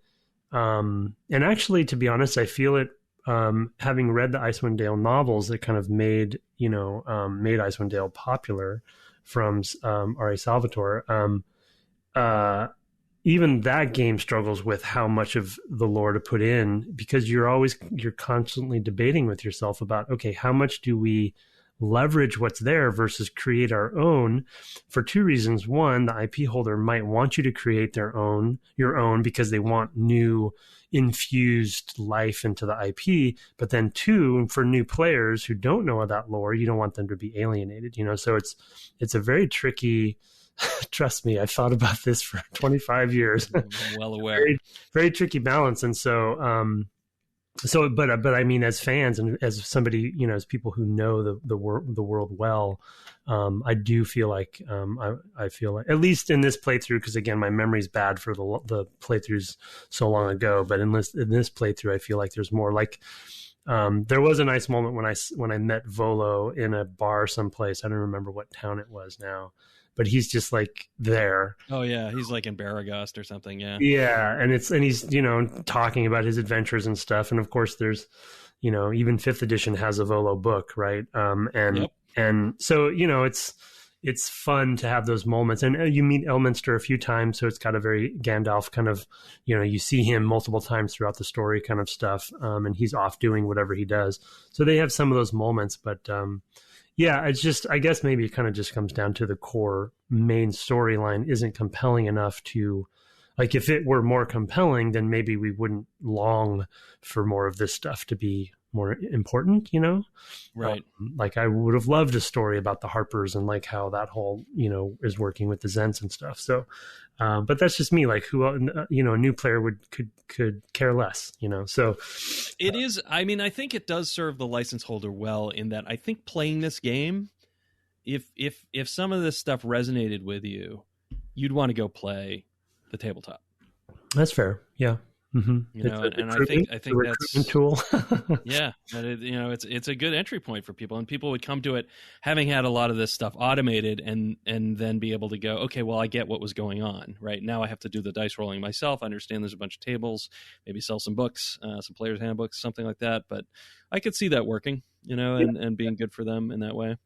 B: and actually, to be honest, I feel it, having read the Icewind Dale novels that kind of made Icewind Dale popular from R.A. Salvatore. even that game struggles with how much of the lore to put in, because you're constantly debating with yourself about, okay, how much do we leverage what's there versus create our own, for two reasons. One, the IP holder might want you to create your own because they want new infused life into the IP. But then two, for new players who don't know that lore, you don't want them to be alienated, so it's a very tricky. Trust me, I've thought about this for 25 years.
A: I'm well aware.
B: Very, very tricky balance. And so, but I mean, as fans and as somebody, as people who know the world well, I do feel like, I feel like, at least in this playthrough, because again, my memory's bad for the playthroughs so long ago, but in this playthrough, I feel like there's more like, there was a nice moment when I met Volo in a bar someplace. I don't remember what town it was now, but he's just like there.
A: Oh yeah, he's like in Baragast or something. Yeah.
B: Yeah, and he's talking about his adventures and stuff, and of course there's even 5th edition has a Volo book, right? And so it's fun to have those moments, and you meet Elminster a few times, so it's got a very Gandalf kind of you see him multiple times throughout the story kind of stuff, and he's off doing whatever he does. So they have some of those moments, but. Yeah, it's just, I guess maybe it kind of just comes down to the core main storyline isn't compelling enough to, like, if it were more compelling, then maybe we wouldn't long for more of this stuff to be more important,
A: Right.
B: Like I would have loved a story about the Harpers and like how that whole, is working with the Zents and stuff. So, but that's just me, like who, a new player could care less, so.
A: It is, I mean, I think it does serve the license holder well in that I think playing this game, if some of this stuff resonated with you, you'd want to go play the tabletop.
B: That's fair. Yeah. Mm-hmm.
A: I think that's
B: a tool.
A: Yeah, but it's a good entry point for people, and people would come to it having had a lot of this stuff automated, and then be able to go, okay, well, I get what was going on. Right now, I have to do the dice rolling myself. I understand there's a bunch of tables, maybe sell some books, some players' handbooks, something like that. But I could see that working, and being good for them in that way.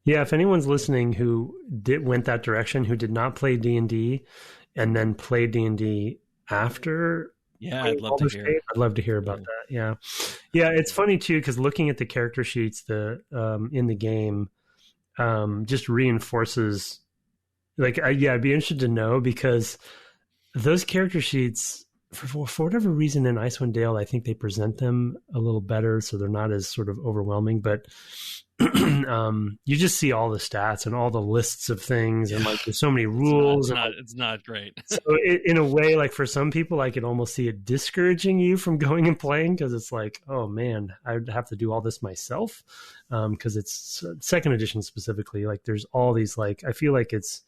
B: Yeah, if anyone's listening who went that direction, who did not play D&D and then played D&D after.
A: Yeah, I'd love to hear.
B: I'd love to hear about that. Yeah, it's funny too, because looking at the character sheets in the game just reinforces. Like, I'd be interested to know, because those character sheets, for whatever reason, in Icewind Dale, I think they present them a little better, so they're not as sort of overwhelming. But you just see all the stats and all the lists of things, and like there's so many rules.
A: It's not great.
B: So in a way, like for some people, I could almost see it discouraging you from going and playing, because it's like, oh man, I'd have to do all this myself. Because it's 2nd edition specifically. Like there's all these, like, I feel like it's.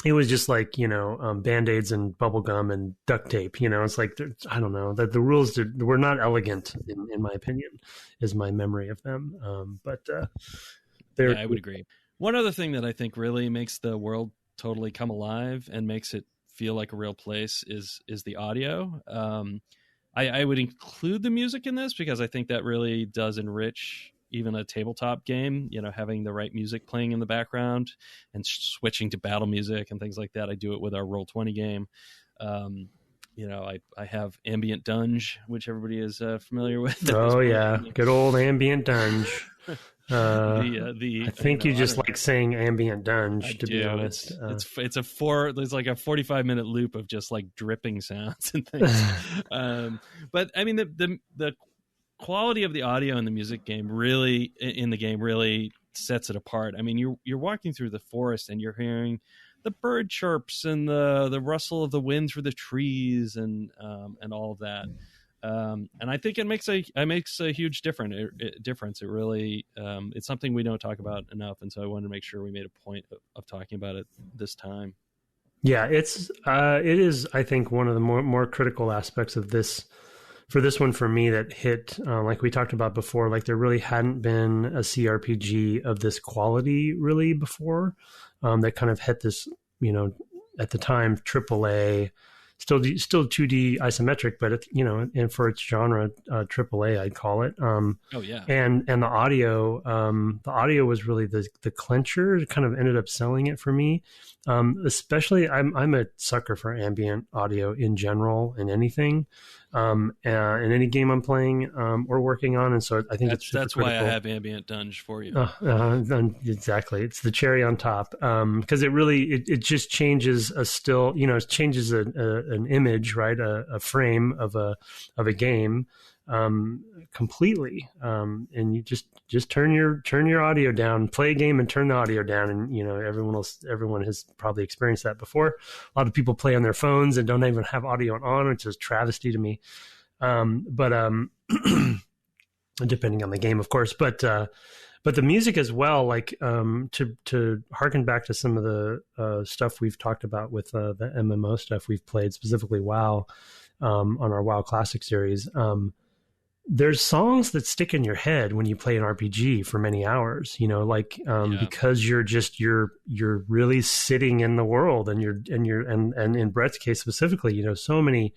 B: It was just like, Band-Aids and bubble gum and duct tape, it's like, I don't know, that the rules were not elegant in my opinion, is my memory of them.
A: I would agree. One other thing that I think really makes the world totally come alive and makes it feel like a real place is the audio. I would include the music in this, because I think that really does enrich even a tabletop game, having the right music playing in the background and switching to battle music and things like that. I do it with our Roll20 game. I have Ambient Dunge, which everybody is familiar with.
B: Oh yeah, good old Ambient Dunge. I think you just like saying Ambient Dunge, to be honest.
A: There's like a 45-minute loop of just like dripping sounds and things. But I mean, the quality of the audio in the music game really sets it apart. I mean, you're walking through the forest and you're hearing the bird chirps and the rustle of the wind through the trees and all of that. And I think it makes a huge difference. It really it's something we don't talk about enough, and so I wanted to make sure we made a point of talking about it this time.
B: Yeah, it is. I think one of the more critical aspects of this. For this one, for me, that hit, like we talked about before, like there really hadn't been a CRPG of this quality really before, that kind of hit this, at the time, AAA still 2D isometric, but it, you know, and for its genre, AAA, I'd call it.
A: Oh yeah.
B: And the audio was really the clincher. It kind of ended up selling it for me. Especially, I'm a sucker for ambient audio in general in anything, in any game I'm playing or working on, and so I think
A: that's why I have Ambient Dunge for you.
B: Exactly, it's the cherry on top, because it just changes a still, you know, it changes an image, right, a frame of a game completely, and you just turn your audio down, play a game and turn the audio down, and you know everyone has probably experienced that before. A lot of people play on their phones and don't even have audio on, which is travesty to me. But depending on the game, of course, but the music as well, like to harken back to some of the stuff we've talked about with the MMO stuff we've played, specifically WoW, on our WoW Classic series. There's songs that stick in your head when you play an RPG for many hours, you know, like because you're really sitting in the world, and and in Brett's case specifically, you know, so many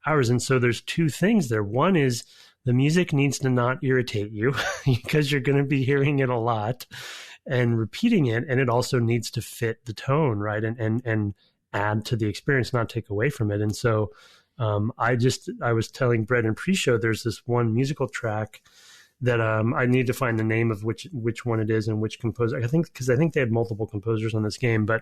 B: hours. And so there's two things there. One is the music needs to not irritate you because you're going to be hearing it a lot and repeating it, and it also needs to fit the tone, right, and add to the experience, not take away from it. And so I was telling Brett in pre-show, there's this one musical track that I need to find the name of which one it is and which composer. I think they had multiple composers on this game, but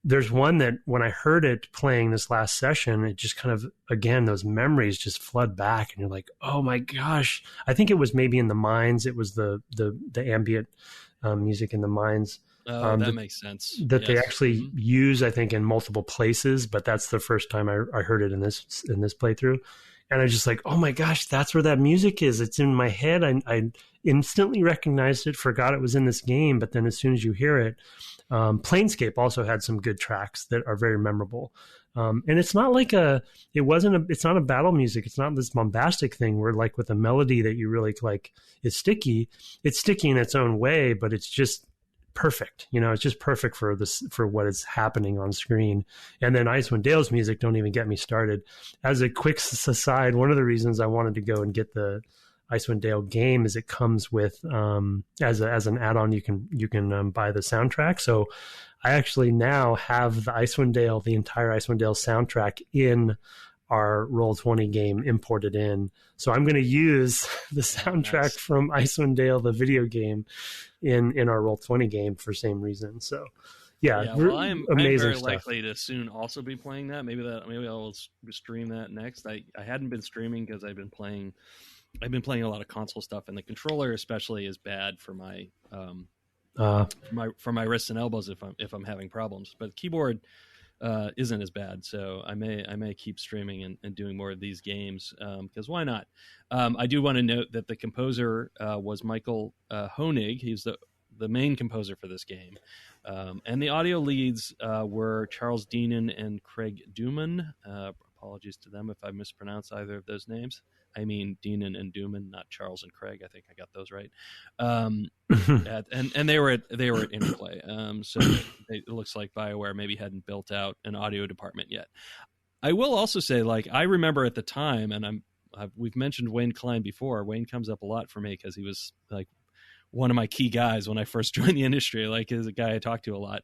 B: there's one that when I heard it playing this last session, it just kind of, again, those memories just flood back, and you're like, oh my gosh. I think it was maybe in the mines. It was the ambient music in the mines.
A: That makes sense.
B: That they actually use, I think, in multiple places, but that's the first time I heard it in this playthrough. And I was just like, oh my gosh, that's where that music is. It's in my head. I instantly recognized it, forgot it was in this game, but then as soon as you hear it, Planescape also had some good tracks that are very memorable. And it's not like it's not a battle music. It's not this bombastic thing where, like, with a melody that you really like is sticky. It's sticky in its own way, but it's just perfect. You know, it's just perfect for what is happening on screen. And then Icewind Dale's music, don't even get me started. As a quick aside, one of the reasons I wanted to go and get the Icewind Dale game is it comes with as an add-on, you can buy the soundtrack. So I actually now have the entire Icewind Dale soundtrack in our Roll20 game imported in. So I'm going to use the soundtrack from Icewind Dale, the video game, in our Roll20 game for same reason. So
A: well, I'm very
B: stuff.
A: likely to soon also be playing that. Maybe I'll stream that next. I hadn't been streaming because I've been playing a lot of console stuff, and the controller especially is bad for my for my wrists and elbows if I'm having problems. But the keyboard isn't as bad, so I may keep streaming and doing more of these games, because why not? I do want to note that the composer was Michael Honig. He's the main composer for this game, and the audio leads were Charles Deenan and Craig Dooman. Apologies to them if I mispronounce either of those names. I mean Deenan and Dooman, not Charles and Craig. I think I got those right. And they were at Interplay. So it looks like BioWare maybe hadn't built out an audio department yet. I will also say, like, I remember at the time, and we've mentioned Wayne Klein before. Wayne comes up a lot for me because he was like one of my key guys when I first joined the industry. Like, is a guy I talked to a lot.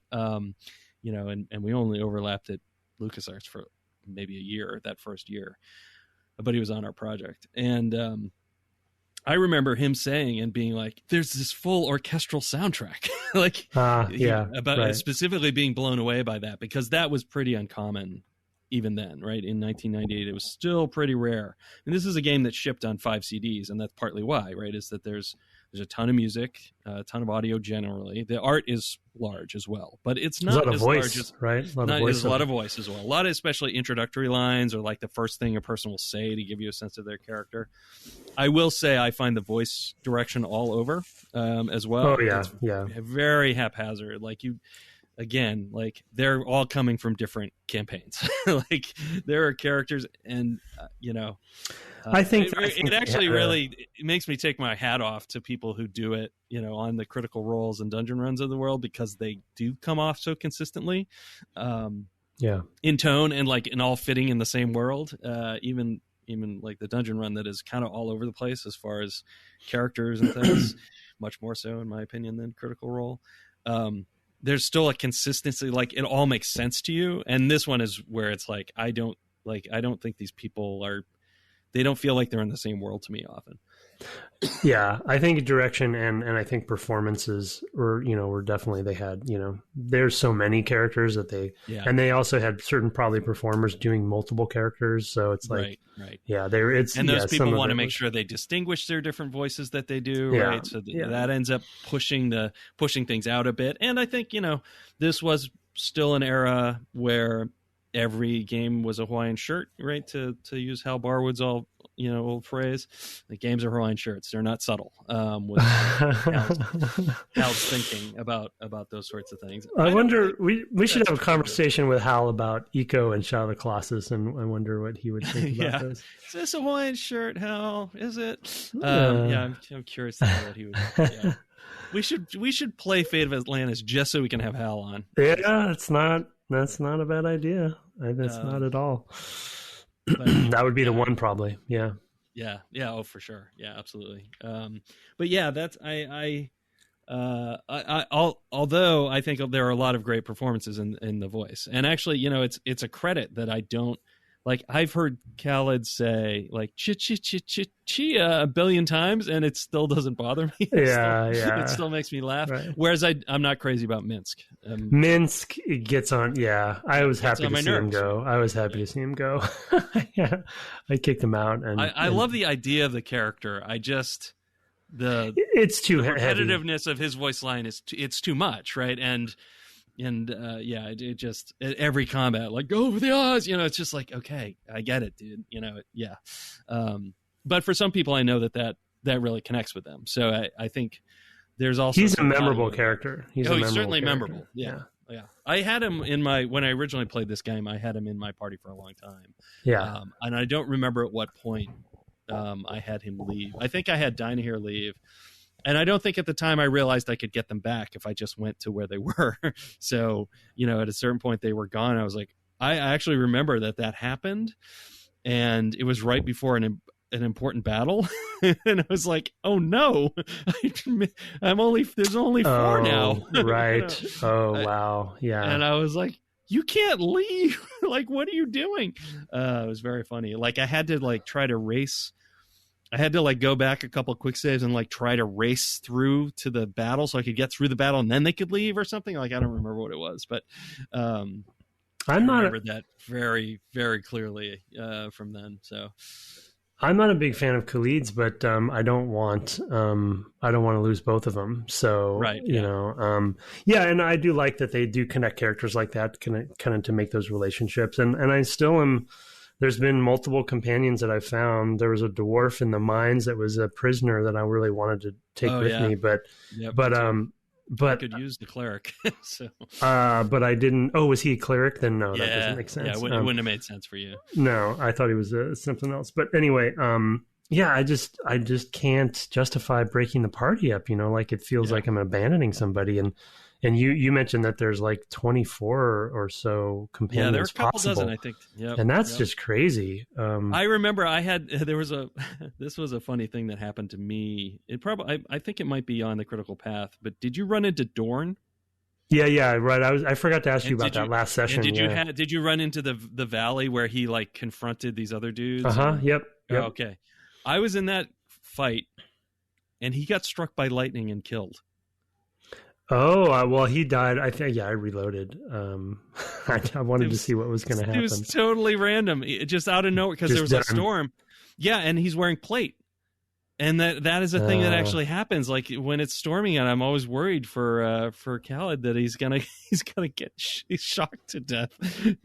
A: You know, and we only overlapped at LucasArts for maybe a year, that first year. But he was on our project. And I remember him saying and being like, there's this full orchestral soundtrack. Like, specifically being blown away by that, because that was pretty uncommon even then, right? In 1998, it was still pretty rare. And this is a game that shipped on 5 CDs, and that's partly why, right? Is that there's a ton of music, a ton of audio generally. The art is large as well, but it's not as large as,
B: right?
A: There's a lot of voice as well. A lot of especially introductory lines, or like the first thing a person will say to give you a sense of their character. I will say I find the voice direction all over as well.
B: Oh yeah,
A: it's very haphazard. Like again, like they're all coming from different campaigns. Like there are characters, and
B: I think
A: it actually really it makes me take my hat off to people who do it, on the Critical Roles and dungeon runs of the world, because they do come off so consistently. in tone and like in all fitting in the same world. Even like the dungeon run that is kind of all over the place as far as characters and things, much more so in my opinion than Critical Role. There's still a consistency, like it all makes sense to you. And this one is where it's like, I don't think these people they don't feel like they're in the same world to me often.
B: Yeah, I think direction and I think performances were definitely, they had, there's so many characters that and they also had certain probably performers doing multiple characters. So it's like,
A: right.
B: Yeah,
A: and those people want to make sure they distinguish their different voices that they do.
B: Yeah,
A: right. So that ends up pushing things out a bit. And I think, this was still an era where every game was a Hawaiian shirt, right? To use Hal Barwood's old phrase, the games are Hawaiian shirts. They're not subtle. Was Hal's thinking about those sorts of things.
B: I wonder, we should have a conversation with Hal about Eco and Shadow of the Colossus, and I wonder what he would think about those.
A: Is this a Hawaiian shirt, Hal? Is it? I'm curious to know what he would. Yeah. We should play Fate of Atlantis just so we can have Hal on.
B: Yeah, that's not a bad idea. That's not at all. But, that would be the one, probably. Yeah. Oh, for sure. Yeah, absolutely. But yeah, that's although I think there are a lot of great performances in the voice, and actually, it's a credit that I don't like. I've heard Khaled say like chia a billion times, and it still doesn't bother me. It still makes me laugh. Right. Whereas I'm not crazy about Minsk. Minsk gets on. Yeah, I was happy to see him go. I was happy to see him go. Yeah, I kicked him out, and
A: I love the idea of the character.
B: It's too
A: repetitiveness of his voice line it's too much, right? And it just every combat, like go over the odds, it's just like, okay, I get it, dude. But for some people, I know that really connects with them. So I think there's also
B: he's a memorable character. He's
A: certainly memorable. Yeah. I had him when I originally played this game. I had him in my party for a long time.
B: Yeah,
A: and I don't remember at what point I had him leave. I think I had Dynahir leave. And I don't think at the time I realized I could get them back if I just went to where they were. So, at a certain point they were gone. I was like, I actually remember that happened, and it was right before an important battle. And I was like, oh no, there's only 4 now.
B: Right. Oh, wow. Yeah.
A: And I was like, you can't leave. Like, what are you doing? It was very funny. Like I had to try to race. I had to go back a couple of quick saves and try to race through to the battle so I could get through the battle and then they could leave or something. I don't remember what it was, but I remember that very, very clearly from then. So
B: I'm not a big fan of Khalid's, but I don't want to lose both of them. So
A: right,
B: and I do like that they do connect characters like that, kind of to make those relationships. And I still am. There's been multiple companions that I've found. There was a dwarf in the mines that was a prisoner that I really wanted to take with me, but
A: I could use the cleric. So,
B: but I didn't. Oh, was he a cleric? Then no, that doesn't make sense.
A: Yeah, it wouldn't have made sense for you.
B: No, I thought he was something else. But anyway, I just can't justify breaking the party up. It feels like I'm abandoning somebody. And you mentioned that there's 24 or so companions.
A: Yeah, there's a couple
B: possible.
A: dozen, I think. Yep,
B: and that's just crazy.
A: I remember this was a funny thing that happened to me. I think it might be on the Critical Path, but did you run into Dorn?
B: Yeah, right. I forgot to ask you about that last session.
A: Did you run into the valley where he confronted these other dudes?
B: Yep.
A: Oh, okay. I was in that fight, and he got struck by lightning and killed.
B: Oh, well, he died. I think, I reloaded. I wanted to see what was going to happen.
A: It was totally random, just out of nowhere, because there was a storm. Yeah, and he's wearing plate. And that is a thing that actually happens. When it's storming, and I'm always worried for Khaled that he's gonna get shocked to death.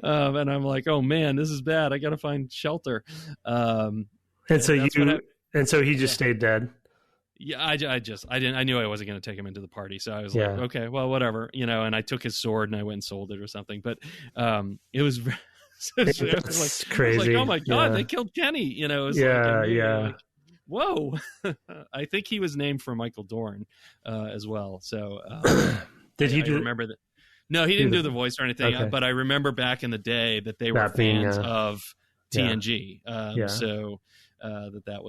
A: And I'm like, oh man, this is bad. I got to find shelter. So he just stayed dead. Yeah, I knew I wasn't going to take him into the party, so I was like, okay, well, whatever, and I took his sword and I went and sold it or something. But it was
B: crazy.
A: Oh my god, they killed Kenny. It was whoa. I think he was named for Michael Dorn as well. So
B: did he
A: remember that? No, he didn't do the voice or anything.
B: Okay.
A: But I remember back in the day that they were
B: That being,
A: fans of TNG.
B: Yeah.
A: So that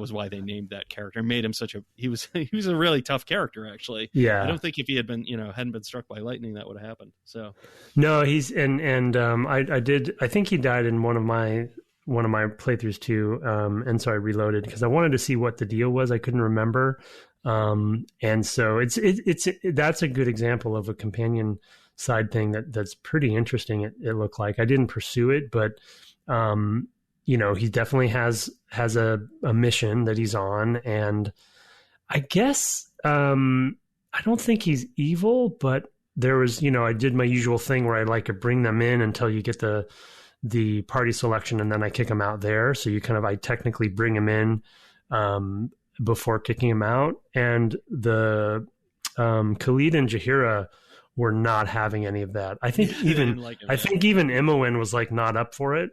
A: was why they named that character, made him he was a really tough character, actually.
B: Yeah.
A: I don't think if he had been hadn't been struck by lightning, that would have happened. So
B: no, he's I think he died in one of my playthroughs too, and so I reloaded because I wanted to see what the deal was. I couldn't remember, and so that's a good example of a companion side thing that's pretty interesting. It looked like I didn't pursue it, but he definitely has a mission that he's on, and I guess I don't think he's evil, but there was I did my usual thing where I like to bring them in until you get the party selection, and then I kick them out there. So I technically bring him in before kicking him out, and the Khalid and Jahira were not having any of that. I think even Imoen was like not up for it.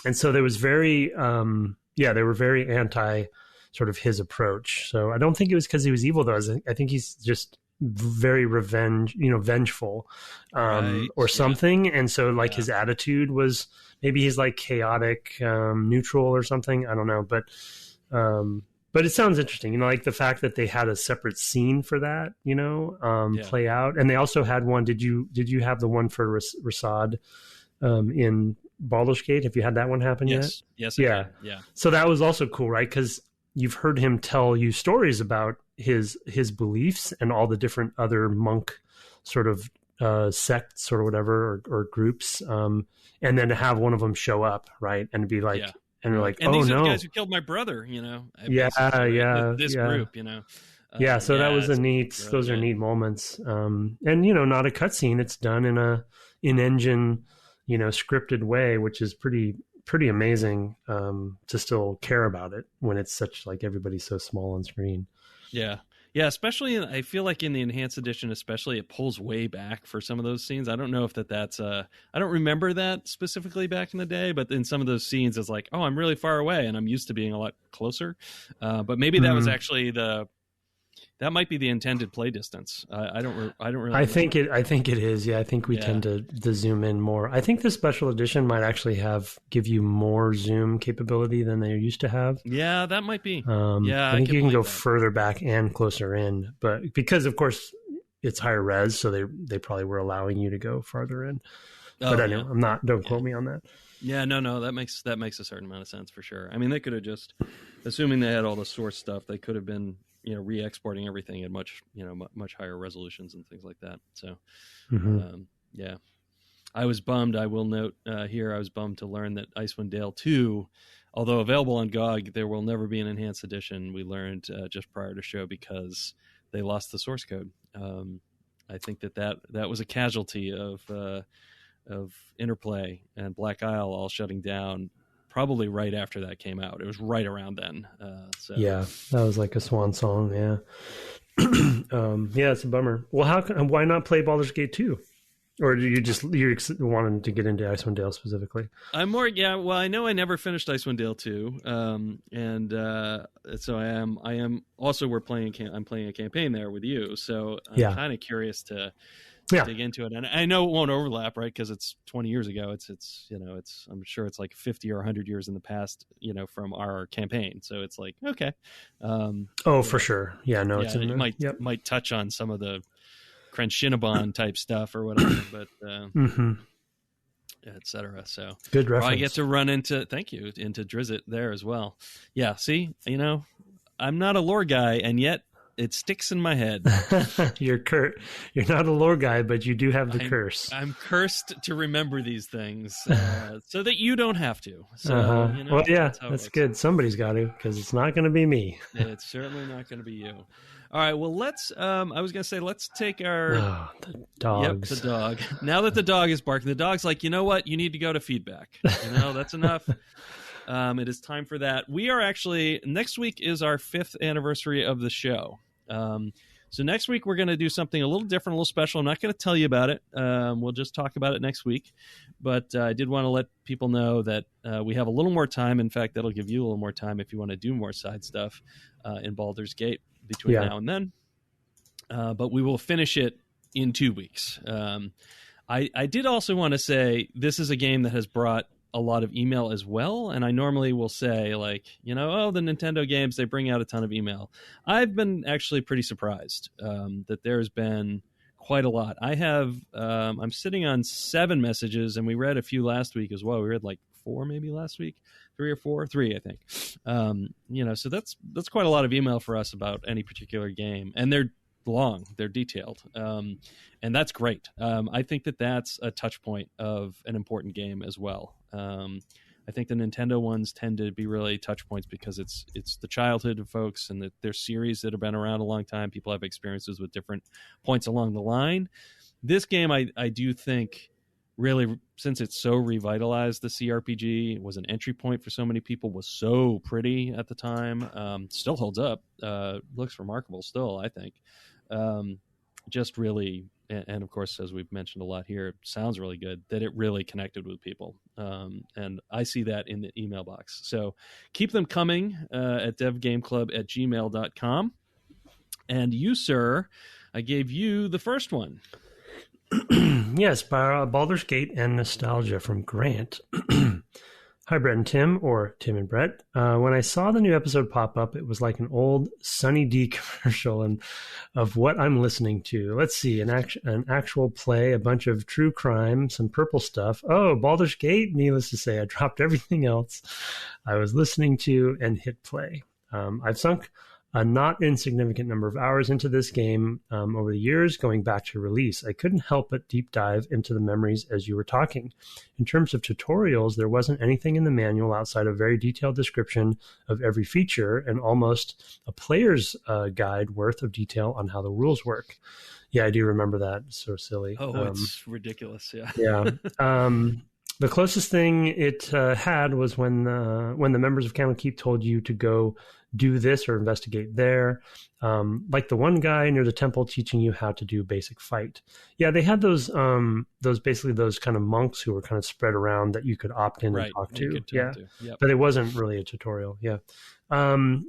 B: And so there was very, they were very anti sort of his approach. So I don't think it was because he was evil, though. I think he's just very vengeful, or something. Yeah. And so his attitude was, maybe he's like chaotic, neutral or something. I don't know. But it sounds interesting, like the fact that they had a separate scene for that, play out. And they also had one. Did you have the one for Rasad in Baldur's Gate? Have you had that one happen yet?
A: Yes.
B: Yeah. So that was also cool, right? Because you've heard him tell you stories about his beliefs and all the different other monk sort of sects or whatever, or groups, and then to have one of them show up, right, and be like, and they're like,
A: and
B: oh
A: these
B: no,
A: are the guys who killed my brother, this group,
B: so that was those are neat moments, and not a cutscene. It's done in a in-engine, scripted way, which is pretty amazing, to still care about it when it's such everybody's so small on screen.
A: Yeah, especially I feel like in the enhanced edition, especially, it pulls way back for some of those scenes. I don't know if that's I don't remember that specifically back in the day, but in some of those scenes, it's like, oh, I'm really far away, and I'm used to being a lot closer. But maybe that was actually that might be the intended play distance. I don't really.
B: I think it is. Yeah, I think we tend to zoom in more. I think the special edition might actually give you more zoom capability than they used to have.
A: Yeah, that might be.
B: I think you can go further back and closer in, but because of course it's higher res, so they probably were allowing you to go farther in. But I know I'm not. Don't quote me on that.
A: Yeah, no, that makes a certain amount of sense for sure. I mean, they could have just, assuming they had all the source stuff, they could have been re-exporting everything at much higher resolutions and things like that. So I was bummed. I will note here, I was bummed to learn that Icewind Dale 2, although available on GOG, there will never be an enhanced edition. We learned just prior to show, because they lost the source code. I think that was a casualty of Interplay and Black Isle all shutting down probably right after that came out. It was right around then.
B: Yeah, that was like a swan song. Yeah. It's a bummer. Well, why not play Baldur's Gate 2? Or do you're wanting to get into Icewind Dale specifically?
A: I'm more, well, I know I never finished Icewind Dale 2. So I am also, I'm playing a campaign there with you. So I'm kind of curious to dig into it, and I know it won't overlap, right? Because it's 20 years ago. It's I'm sure it's like 50 or 100 years in the past, from our campaign. So it's like, okay,
B: for sure,
A: it might touch on some of the Crenshinabon type stuff or whatever, but etc. So
B: good reference.
A: I get to run into Drizzt there as well. Yeah, see, I'm not a lore guy, and yet it sticks in my head.
B: You're not a lore guy, but you do have the curse.
A: I'm cursed to remember these things, so that you don't have to. So,
B: well, yeah, that's good. Somebody's got to, because it's not going to be me.
A: It's certainly not going to be you. All right. Well, let's. I was going to say, let's take our
B: the dogs.
A: Yep, the dog. Now that the dog is barking, the dog's like, you know what? You need to go to feedback. That's enough. It is time for that. We are actually, next week is our 5th anniversary of the show. So next week we're going to do something a little different, a little special. I'm not going to tell you about it. We'll just talk about it next week. But I did want to let people know that we have a little more time. In fact, that'll give you a little more time if you want to do more side stuff in Baldur's Gate between now and then. But we will finish it in 2 weeks. I did also want to say this is a game that has brought a lot of email as well. And I normally will say, like, oh, the Nintendo games, they bring out a ton of email. I've been actually pretty surprised that there's been quite a lot. I'm sitting on 7 messages, and we read a few last week as well. We read like 4 maybe last week, 3 or 4, 3, I think. So that's quite a lot of email for us about any particular game. And they're long, they're detailed, and that's great. I think that's a touch point of an important game as well. I think the Nintendo ones tend to be really touch points because it's the childhood of folks, and they're series that have been around a long time. People have experiences with different points along the line. This game, I do think, really, since it's so revitalized the CRPG, was an entry point for so many people, was so pretty at the time, still holds up, looks remarkable still, I think. Just really, and of course, as we've mentioned a lot here, it sounds really good, that it really connected with people. And I see that in the email box. So keep them coming at devgameclub@gmail.com. And you, sir, I gave you the first one.
B: Yes, Baldur's Gate and Nostalgia from Grant. Hi, Brett and Tim, or Tim and Brett. When I saw the new episode pop up, it was like an old Sunny D commercial and of what I'm listening to. Let's see, an actual play, a bunch of true crime, some purple stuff. Oh, Baldur's Gate, needless to say, I dropped everything else I was listening to and hit play. I've sunk a not insignificant number of hours into this game over the years, going back to release. I couldn't help but deep dive into the memories as you were talking. In terms of tutorials, there wasn't anything in the manual outside a very detailed description of every feature and almost a player's guide worth of detail on how the rules work. Yeah, I do remember that. It's so silly.
A: Oh, it's ridiculous. Yeah.
B: Yeah. The closest thing it had was when the members of Candlekeep told you to go do this or investigate there. Like the one guy near the temple teaching you how to do basic fight. Yeah, they had those basically those kind of monks who were kind of spread around that you could opt in and talk to. Yeah, yep. But it wasn't really a tutorial. Yeah.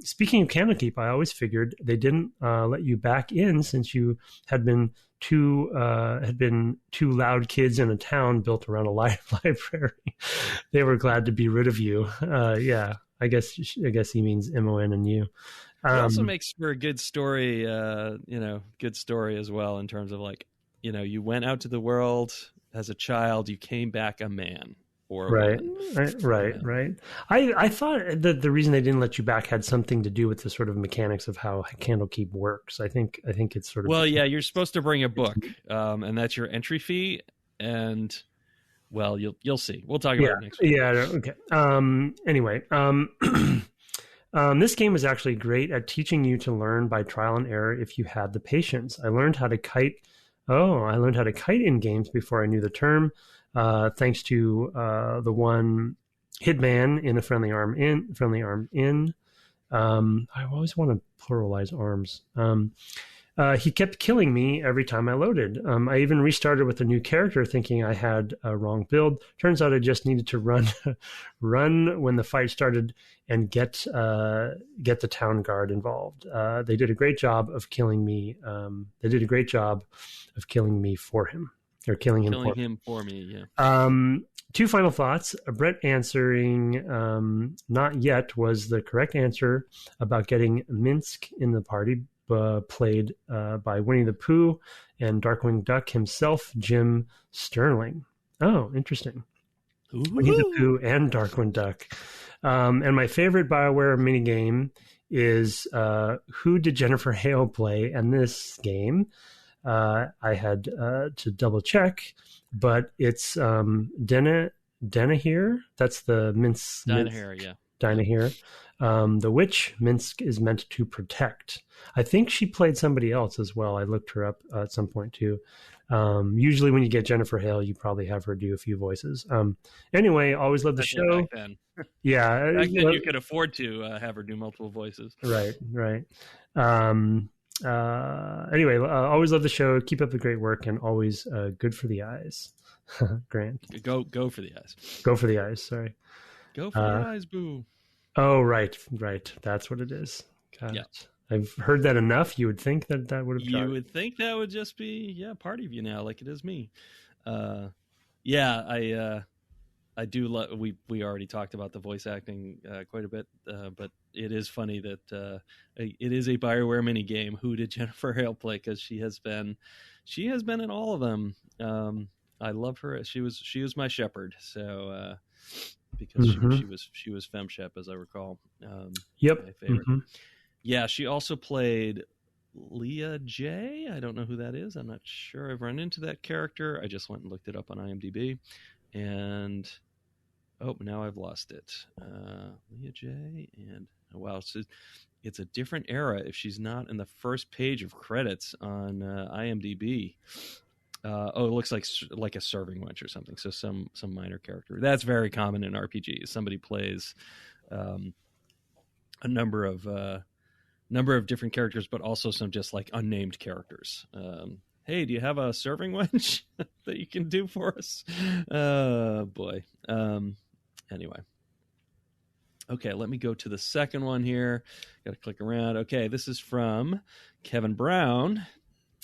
B: Speaking of Candlekeep, I always figured they didn't let you back in since you had been two loud kids in a town built around a library. They were glad to be rid of you. Yeah, I guess he means MON and you.
A: It also makes for a good story, good story as well in terms of like, you went out to the world as a child, you came back a man.
B: Right. I thought that the reason they didn't let you back had something to do with the sort of mechanics of how Candlekeep works. I think it's sort of
A: you're supposed to bring a book, and that's your entry fee, and you'll see. We'll talk about it next week.
B: Yeah. Okay. Anyway, this game was actually great at teaching you to learn by trial and error if you had the patience. I learned how to kite in games before I knew the term. Thanks to the one Hitman in a Friendly Arm Inn. I always want to pluralize arms. He kept killing me every time I loaded. I even restarted with a new character thinking I had a wrong build. Turns out I just needed to run when the fight started and get the town guard involved. They did a great job of killing me. For him. Or killing him
A: for me, yeah.
B: 2 final thoughts. Brett answering not yet was the correct answer about getting Minsk in the party, played by Winnie the Pooh and Darkwing Duck himself, Jim Sterling. Oh, interesting. Ooh. Winnie the Pooh and Darkwing Duck. And my favorite BioWare minigame is Who Did Jennifer Hale Play? And this game, I had to double check, but it's Denahir. That's the Minsk.
A: Denahir, yeah.
B: Denahir. The witch Minsk is meant to protect. I think she played somebody else as well. I looked her up at some point too. Usually when you get Jennifer Hale, you probably have her do a few voices. Anyway, always love the show.
A: Back then.
B: Yeah.
A: Back then you could afford to have her do multiple voices.
B: Right. Anyway, always love the show. Keep up the great work and always good for the eyes. Grant.
A: Go for the eyes.
B: Go for the eyes. Sorry.
A: Go for the eyes, boo.
B: Oh, right. That's what it is. Got it. I've heard that enough. You would think that that would have.
A: You would think that would just be part of you now, like it is me. I do love. We already talked about the voice acting quite a bit, but it is funny that it is a BioWare mini game. Who did Jennifer Hale play? Because she has been in all of them. I love her. She was my shepherd. So because she was FemShep, as I recall.
B: Yep.
A: My favorite. Mm-hmm. Yeah, she also played Leah J. I don't know who that is. I'm not sure I've run into that character. I just went and looked it up on IMDb. And now I've lost it. Leah J. And wow, so it's a different era if she's not in the first page of credits on IMDb. It looks like a serving wench or something. So some minor character. That's very common in RPGs. Somebody plays a number of different characters, but also some just like unnamed characters. Hey, do you have a serving wench that you can do for us? Boy. Anyway. Okay, let me go to the second one here. Got to click around. Okay, this is from Kevin Brown.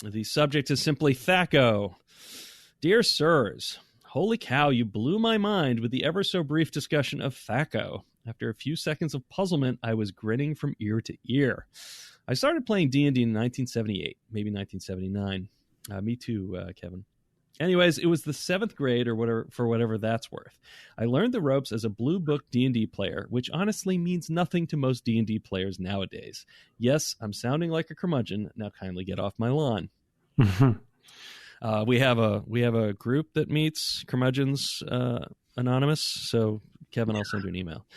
A: The subject is simply Thaco. Dear sirs, holy cow, you blew my mind with the ever so brief discussion of Thaco. After a few seconds of puzzlement, I was grinning from ear to ear. I started playing D&D in 1978, maybe 1979. Me too, Kevin. Anyways, it was the 7th grade or whatever that's worth. I learned the ropes as a blue book D&D player, which honestly means nothing to most D&D players nowadays. Yes, I'm sounding like a curmudgeon. Now kindly get off my lawn. We have a group that meets Curmudgeons Anonymous, so Kevin, I'll send you an email.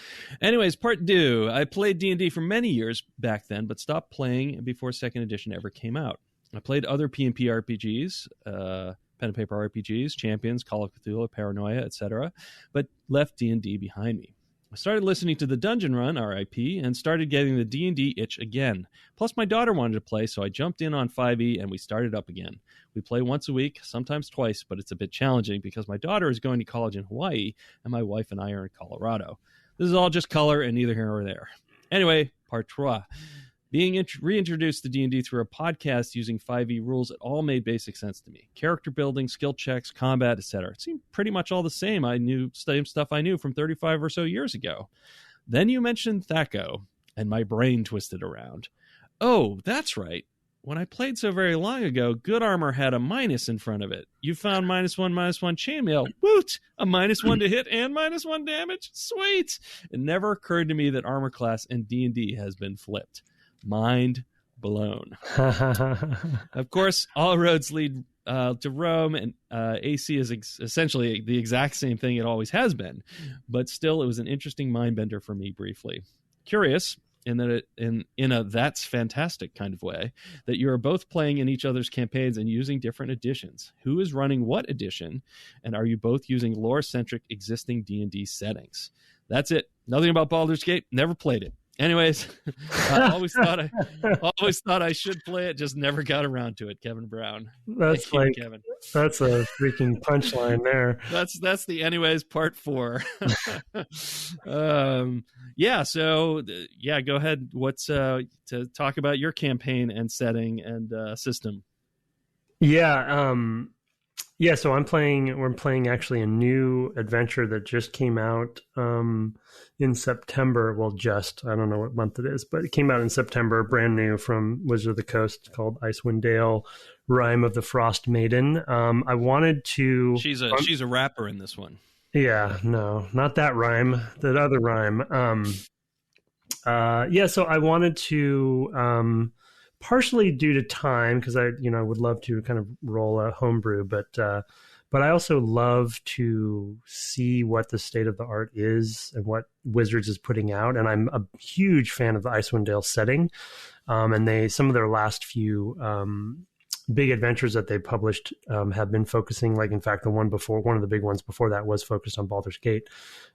A: Anyways, part 2. I played D&D for many years back then, but stopped playing before 2nd edition ever came out. I played other P&P RPGs, pen and paper RPGs, Champions, Call of Cthulhu, Paranoia, etc., but left D&D behind me. I started listening to the Dungeon Run, RIP, and started getting the D&D itch again. Plus, my daughter wanted to play, so I jumped in on 5e, and we started up again. We play once a week, sometimes twice, but it's a bit challenging because my daughter is going to college in Hawaii, and my wife and I are in Colorado. This is all just color and neither here nor there. Anyway, part 3. Being reintroduced to D&D through a podcast using 5e rules, it all made basic sense to me. Character building, skill checks, combat, etc. It seemed pretty much all the same. Same stuff I knew from 35 or so years ago. Then you mentioned Thaco, and my brain twisted around. Oh, that's right. When I played so very long ago, Good Armor had a minus in front of it. You found -1/-1 chainmail. Woot! A -1 to hit and -1 damage? Sweet! It never occurred to me that armor class in D&D has been flipped. Mind blown. Of course, all roads lead to Rome, and AC is essentially the exact same thing it always has been. But still, it was an interesting mind bender for me briefly. Curious, in that in a that's fantastic kind of way, that you are both playing in each other's campaigns and using different editions. Who is running what edition, and are you both using lore-centric existing D&D settings? That's it. Nothing about Baldur's Gate. Never played it. Anyways, I always thought I should play it, just never got around to it. Kevin Brown.
B: That's Kevin. That's a freaking punchline there.
A: That's the anyways part 4. Go ahead. What's to talk about your campaign and setting and system?
B: So we're playing actually a new adventure that just came out in September. Well, I don't know what month it is, but it came out in September, brand new from Wizard of the Coast, called Icewind Dale, Rime of the Frost Maiden. I wanted to...
A: She's a rapper in this one.
B: Yeah, no, not that rhyme, that other rhyme. So I wanted to... partially due to time, because I would love to kind of roll a homebrew, but I also love to see what the state of the art is and what Wizards is putting out. And I'm a huge fan of the Icewind Dale setting, and some of their last few big adventures that they published have been focusing, like in fact one of the big ones before that was focused on Baldur's Gate,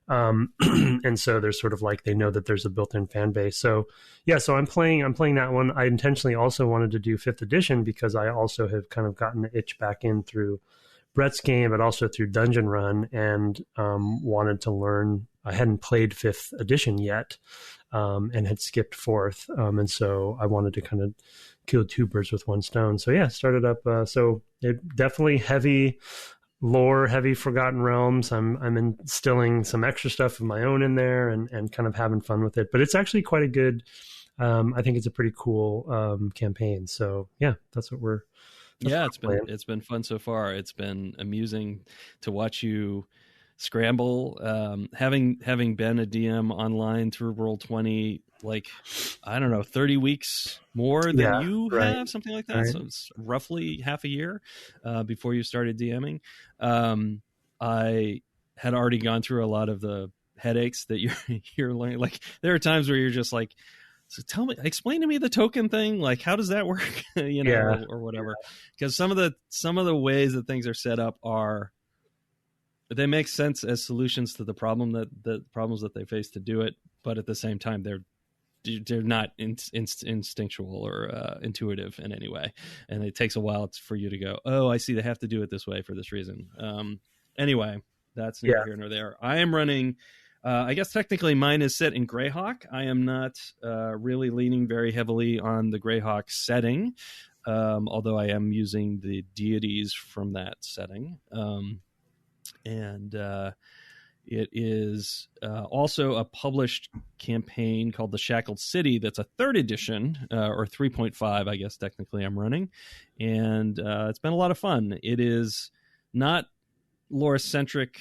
B: and so there's sort of like they know that there's a built-in fan base. So I'm playing that one. I intentionally also wanted to do 5th edition because I also have kind of gotten the itch back in through Brett's game, but also through Dungeon Run, and wanted to learn. I hadn't played 5th edition yet, and had skipped 4th, and so I wanted to kind of kill 2 birds with 1 stone. So yeah, started up. So it definitely heavy lore, heavy Forgotten Realms. I'm instilling some extra stuff of my own in there, and kind of having fun with it. But it's actually quite a good. I think it's a pretty cool campaign. So yeah, that's what we're.
A: Yeah, it's been fun so far. It's been amusing to watch you scramble. Having been a DM online through Roll20, like, I don't know, 30 weeks more than you have, something like that. Right. So it's roughly half a year before you started DMing. I had already gone through a lot of the headaches that you're learning. Like, there are times where you're just like, so explain to me the token thing. Like, how does that work? Or whatever. Because some of the ways that things are set up they make sense as solutions to the problems that they face to do it, but at the same time, they're not instinctual or intuitive in any way, and it takes a while for you to go, oh, I see, they have to do it this way for this reason. Anyway, that's neither here nor there. I am running. I guess technically mine is set in Greyhawk. I am not really leaning very heavily on the Greyhawk setting, although I am using the deities from that setting. And it is also a published campaign called The Shackled City that's a 3rd edition, or 3.5, I guess technically I'm running. And it's been a lot of fun. It is not lore-centric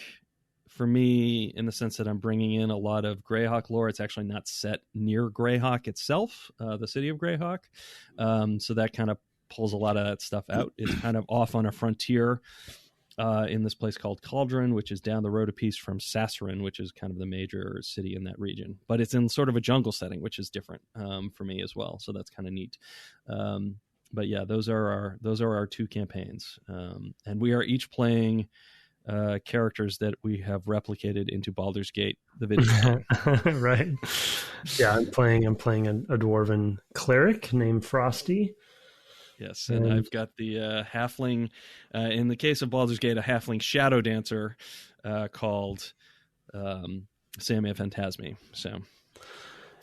A: for me in the sense that I'm bringing in a lot of Greyhawk lore. It's actually not set near Greyhawk itself, the city of Greyhawk. So that kind of pulls a lot of that stuff out. It's kind of off on a frontier in this place called Cauldron, which is down the road a piece from Sassarin, which is kind of the major city in that region. But it's in sort of a jungle setting, which is different for me as well. So that's kind of neat. But yeah, those are our 2 campaigns. And we are each playing characters that we have replicated into Baldur's Gate, the video game.
B: Right. Yeah, I'm playing a dwarven cleric named Frosty.
A: Yes, and I've got the halfling, in the case of Baldur's Gate, a halfling shadow dancer called Samia Phantasmi. So,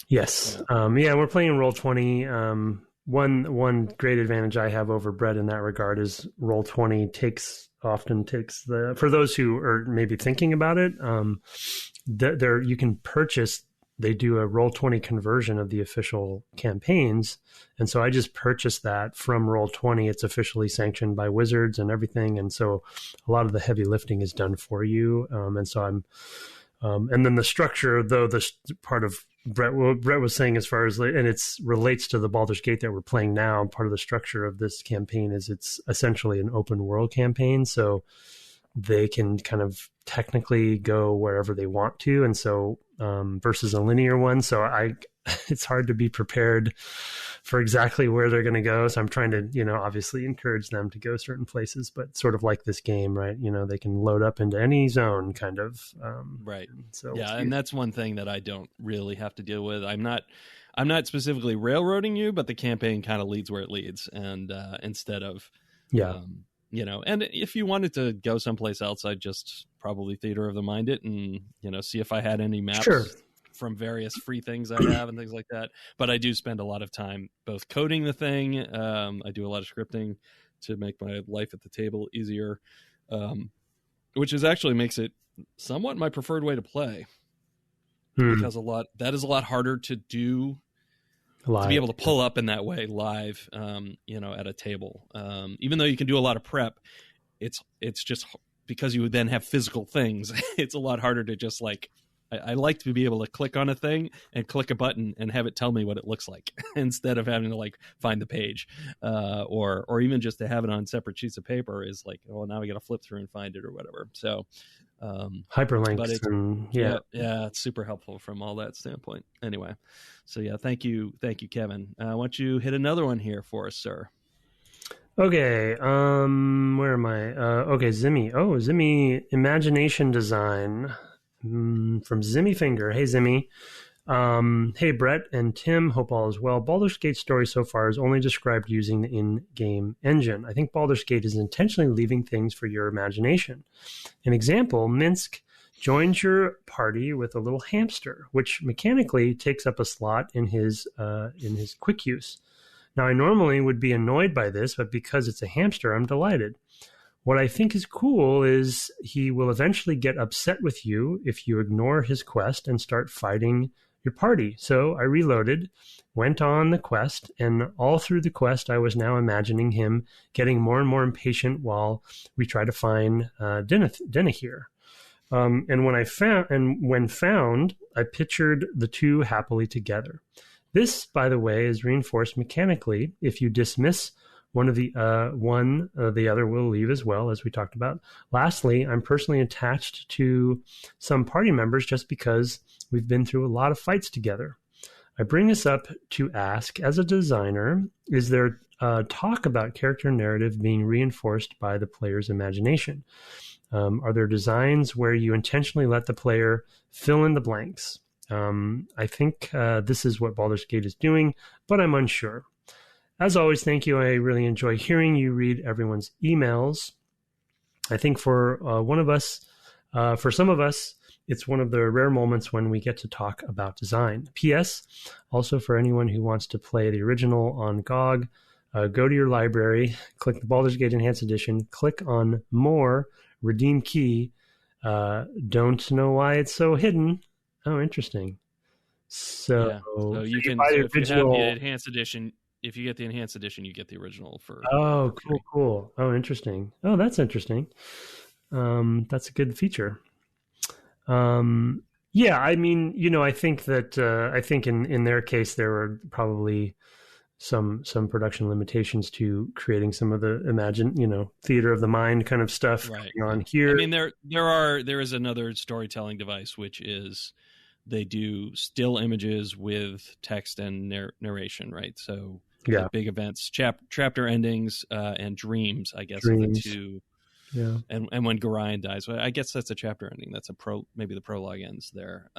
B: yes. We're playing Roll20. One great advantage I have over Brett in that regard is Roll20 often takes for those who are maybe thinking about it, you can purchase. They do a Roll20 conversion of the official campaigns. And so I just purchased that from Roll20. It's officially sanctioned by Wizards and everything. And so a lot of the heavy lifting is done for you. And so and then the structure, though, this part of what Brett was saying as far as, and it relates to the Baldur's Gate that we're playing now, part of the structure of this campaign is it's essentially an open world campaign. So they can kind of technically go wherever they want to. And so, versus a linear one. So it's hard to be prepared for exactly where they're going to go. So I'm trying to, obviously encourage them to go certain places, but sort of like this game, right? They can load up into any zone kind of.
A: Right. So yeah. And that's one thing that I don't really have to deal with. I'm not specifically railroading you, but the campaign kind of leads where it leads. And, instead of, and if you wanted to go someplace else, I'd just probably Theater of the Mind it and, see if I had any maps from various free things I have and things like that. But I do spend a lot of time both coding the thing. I do a lot of scripting to make my life at the table easier, which actually makes it somewhat my preferred way to play because that is a lot harder to do. Live. To be able to pull up in that way live, at a table, even though you can do a lot of prep, it's just because you would then have physical things. It's a lot harder to just I like to be able to click on a thing and click a button and have it tell me what it looks like instead of having to find the page, or even just to have it on separate sheets of paper is now we got to flip through and find it or whatever. So.
B: Hyperlinks,
A: but it's super helpful from all that standpoint. Anyway, so yeah, thank you, Kevin. Why don't you hit another one here for us, sir?
B: Okay, where am I? Okay, Zimmy. Oh, Zimmy Imagination Design from Zimmy Finger. Hey, Zimmy. Hey, Brett and Tim, hope all is well. Baldur's Gate's story so far is only described using the in-game engine. I think Baldur's Gate is intentionally leaving things for your imagination. An example, Minsk joins your party with a little hamster, which mechanically takes up a slot in his quick use. Now, I normally would be annoyed by this, but because it's a hamster, I'm delighted. What I think is cool is he will eventually get upset with you if you ignore his quest and start fighting your party. So I reloaded, went on the quest, and all through the quest, I was now imagining him getting more and more impatient while we try to find Denethor. When found, I pictured the two happily together. This, by the way, is reinforced mechanically. If you dismiss the other will leave as well, as we talked about. Lastly, I'm personally attached to some party members just because we've been through a lot of fights together. I bring this up to ask, as a designer, is there talk about character narrative being reinforced by the player's imagination? Are there designs where you intentionally let the player fill in the blanks? I think this is what Baldur's Gate is doing, but I'm unsure. As always, thank you. I really enjoy hearing you read everyone's emails. I think for some of us, it's one of the rare moments when we get to talk about design. P.S. Also, for anyone who wants to play the original on GOG, go to your library, click the Baldur's Gate Enhanced Edition, click on More, redeem key. Don't know why it's so hidden. Oh, interesting. So
A: you can, if you have the Enhanced Edition, if you get the Enhanced Edition, you get the original for.
B: Oh, cool. Oh, interesting. Oh, that's interesting. That's a good feature. Yeah, I mean, I think that I think in their case there were probably some production limitations to creating some of the theater of the mind kind of stuff going on here.
A: I mean, there is another storytelling device, which is they do still images with text and narration, right? So like big events, chapter endings, and dreams, I guess, are the two. Yeah. And when Gorion dies, well, I guess that's a chapter ending. That's maybe the prologue ends there.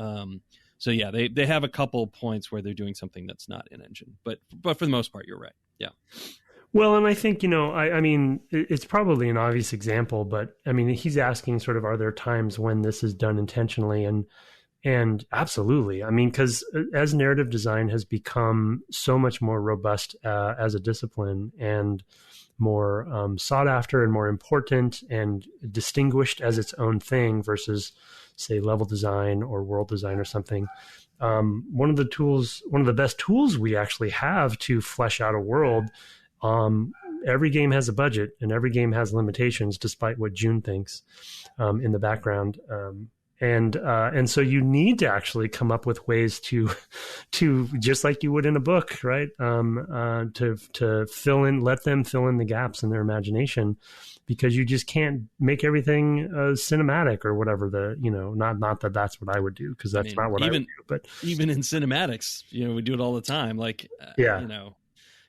A: So yeah, they have a couple points where they're doing something that's not in engine, but for the most part, you're right. Yeah.
B: Well, and I think, I mean, it's probably an obvious example, but I mean, he's asking sort of, are there times when this is done intentionally? And absolutely. I mean, because as narrative design has become so much more robust as a discipline and more sought after and more important and distinguished as its own thing versus, say, level design or world design or something. One of the best tools we actually have to flesh out a world. Every game has a budget and every game has limitations, despite what June thinks in the background. And so you need to actually come up with ways to just like you would in a book, right? To let them fill in the gaps in their imagination, because you just can't make everything cinematic or whatever. Not that that's what I would do, because that's not what I would do. But even
A: in cinematics, we do it all the time. Like,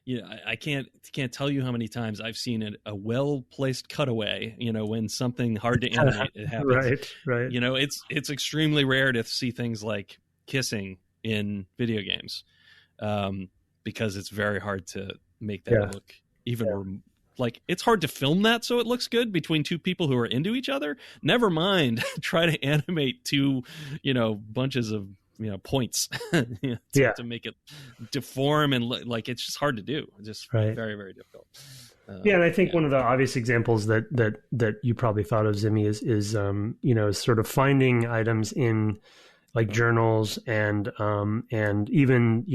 A: I can't tell you how many times I've seen a well-placed cutaway, when something hard to animate it happens.
B: Right.
A: It's extremely rare to see things like kissing in video games, because it's very hard to make that look even like, it's hard to film that so it looks good between two people who are into each other. Never mind try to animate two, bunches of points to make it deform and like it's just hard to do. Just very, very difficult.
B: And I think one of the obvious examples that you probably thought of, Zimmy, is sort of finding items in like journals and even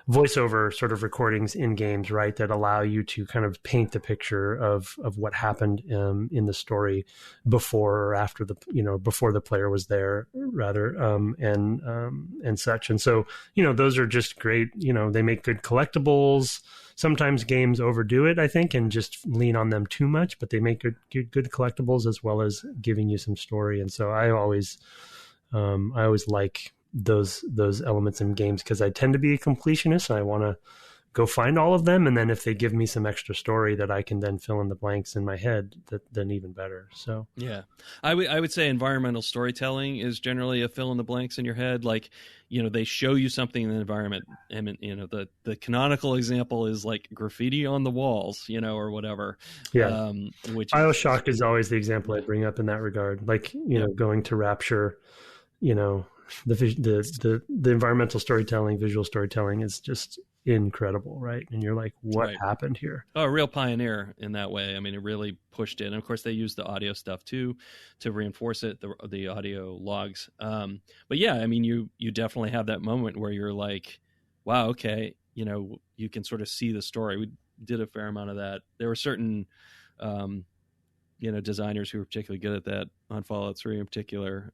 B: voiceover sort of recordings in games, right, that allow you to kind of paint the picture of what happened in the story before or after before the player was there, rather, and such. And so, those are just great. They make good collectibles. Sometimes games overdo it, I think, and just lean on them too much, but they make good collectibles as well as giving you some story. And so I always like those elements in games, because I tend to be a completionist and I want to go find all of them, and then if they give me some extra story that I can then fill in the blanks in my head, then even better. So
A: yeah, I would say environmental storytelling is generally a fill in the blanks in your head. Like, they show you something in the environment, and the canonical example is like graffiti on the walls, or whatever.
B: Yeah,
A: which
B: BioShock is always the example I bring up in that regard. Like, going to Rapture, the environmental storytelling, visual storytelling is just incredible, right? And you're like, what happened here?
A: Oh, a real pioneer in that way. I mean, it really pushed it. And of course, they used the audio stuff too to reinforce it, the audio logs. But yeah, I mean, you definitely have that moment where you're like, wow, okay, you can sort of see the story. We did a fair amount of that. There were certain designers who were particularly good at that on Fallout 3 in particular.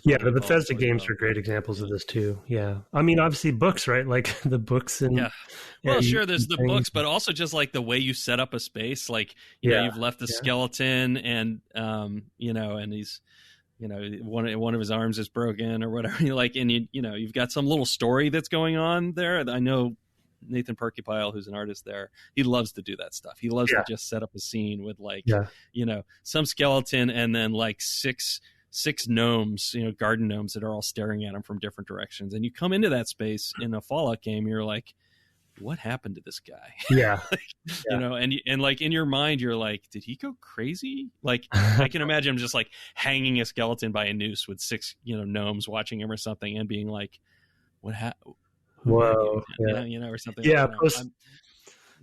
B: Yeah, the Bethesda games are great examples of this too. Yeah, I mean, obviously books, right? Like the books and
A: well, sure, there's the books, but also just like the way you set up a space. Like you've left the skeleton, and and he's one of his arms is broken or whatever. And you've got some little story that's going on there. I know Nathan Perkypile, who's an artist there, he loves to do that stuff. He loves to just set up a scene with some skeleton and then like six gnomes, garden gnomes that are all staring at him from different directions. And you come into that space in a Fallout game, you're like, what happened to this guy?
B: Yeah.
A: And like in your mind, you're like, did he go crazy? Like I can imagine him just like hanging a skeleton by a noose with six, gnomes watching him or something and being like, what happened?
B: Whoa.
A: Or something.
B: Yeah.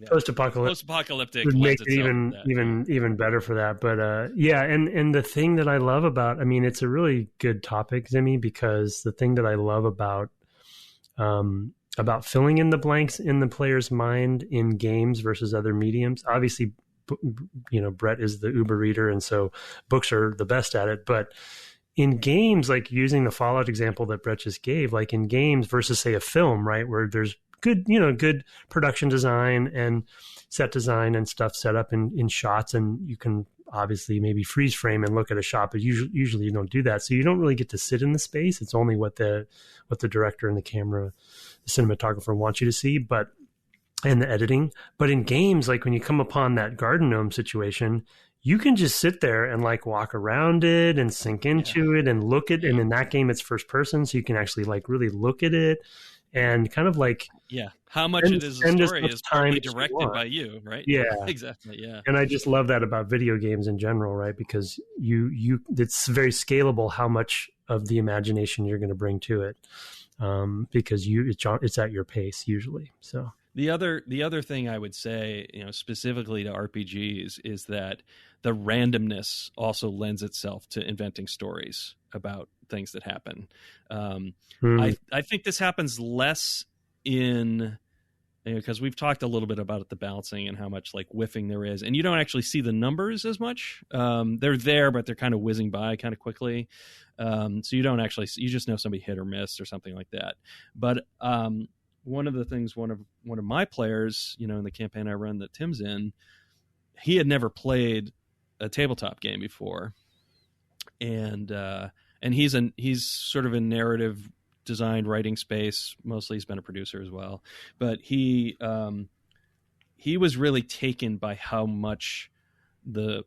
B: Post-apocalyptic would make it even better for that. But and the thing that I love about, I mean, it's a really good topic, Zimmy, because the thing that I love about filling in the blanks in the player's mind in games versus other mediums, obviously, Brett is the Uber reader, and so books are the best at it. But in games, like using the Fallout example that Brett just gave, like in games versus say a film, right, where there's good production design and set design and stuff set up in shots, and you can obviously maybe freeze frame and look at a shot, but usually you don't do that. So you don't really get to sit in the space. It's only what the director and the cinematographer wants you to see, and the editing. But in games, like when you come upon that garden gnome situation, you can just sit there and like walk around it and sink into it and look at, and in that game it's first person, so you can actually like really look at it. And kind of like
A: how much it is a story is partly directed by you, right?
B: Yeah,
A: exactly. Yeah,
B: and I just love that about video games in general, right? Because it's very scalable how much of the imagination you're going to bring to it, because it's at your pace usually. So
A: the other thing I would say, specifically to RPGs, is that the randomness also lends itself to inventing stories about things that happen. I think this happens less in, because we've talked a little bit about the balancing and how much like whiffing there is, and you don't actually see the numbers as much. They're there, but they're kind of whizzing by kind of quickly. So you don't actually, you just know somebody hit or missed or something like that. But one of the things, one of my players, in the campaign I run that Tim's in, he had never played a tabletop game before, and he's sort of in narrative design writing space. Mostly he's been a producer as well, but he was really taken by how much the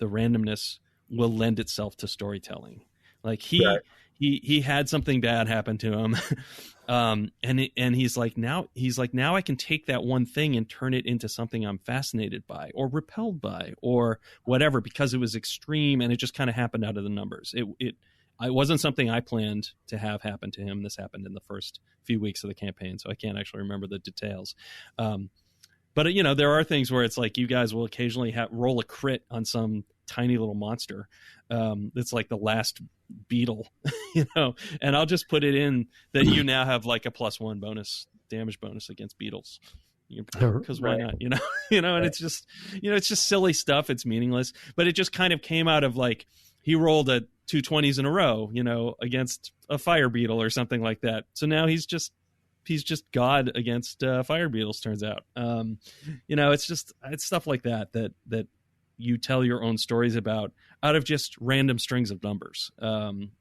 A: randomness will lend itself to storytelling. Like he had something bad happen to him. And he's like, now I can take that one thing and turn it into something I'm fascinated by or repelled by or whatever, because it was extreme and it just kind of happened out of the numbers. It wasn't something I planned to have happen to him. This happened in the first few weeks of the campaign, so I can't actually remember the details. But there are things where it's like you guys will occasionally roll a crit on some tiny little monster. It's like the last beetle, and I'll just put it in that you now have like a +1 damage bonus against beetles, because why not? And it's just it's just silly stuff. It's meaningless, but it just kind of came out of like he rolled a 2 20s in a row, against a fire beetle or something like that. So now he's just God against fire beetles, turns out. It's stuff like that you tell your own stories about out of just random strings of numbers,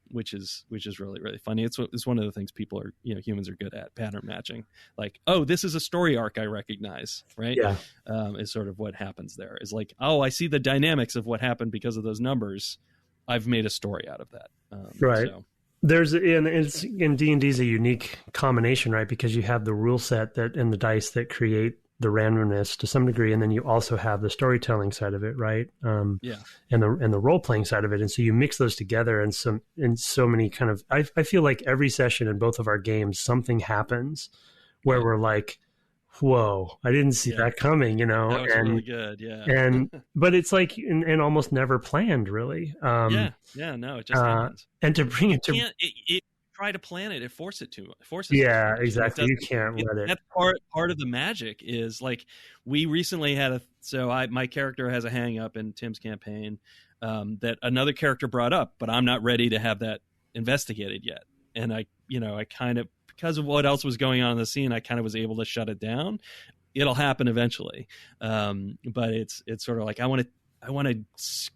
A: which is really, really funny. It's one of the things people are, humans are good at, pattern matching. Like, oh, this is a story arc I recognize, right?
B: Yeah.
A: Is sort of what happens there. Is like, oh, I see the dynamics of what happened because of those numbers. I've made a story out of that.
B: Right.
A: So.
B: There's in D&D is a unique combination, right? Because you have the rule set and the dice that create the randomness to some degree, and then you also have the storytelling side of it, right? And the role playing side of it, and so you mix those together, and so many kind of. I feel like every session in both of our games, something happens where we're like, "Whoa, I didn't see that coming,"
A: That was really good, yeah.
B: But it's like and almost never planned, really.
A: No, it just happens.
B: And to bring it to
A: try to plan it, it forces it.
B: Yeah, exactly. You can't let it.
A: That's part of the magic is like we recently had my character has a hang up in Tim's campaign that another character brought up, but I'm not ready to have that investigated yet. And I kind of, because of what else was going on in the scene, I kind of was able to shut it down. It'll happen eventually. But it's sort of like I want to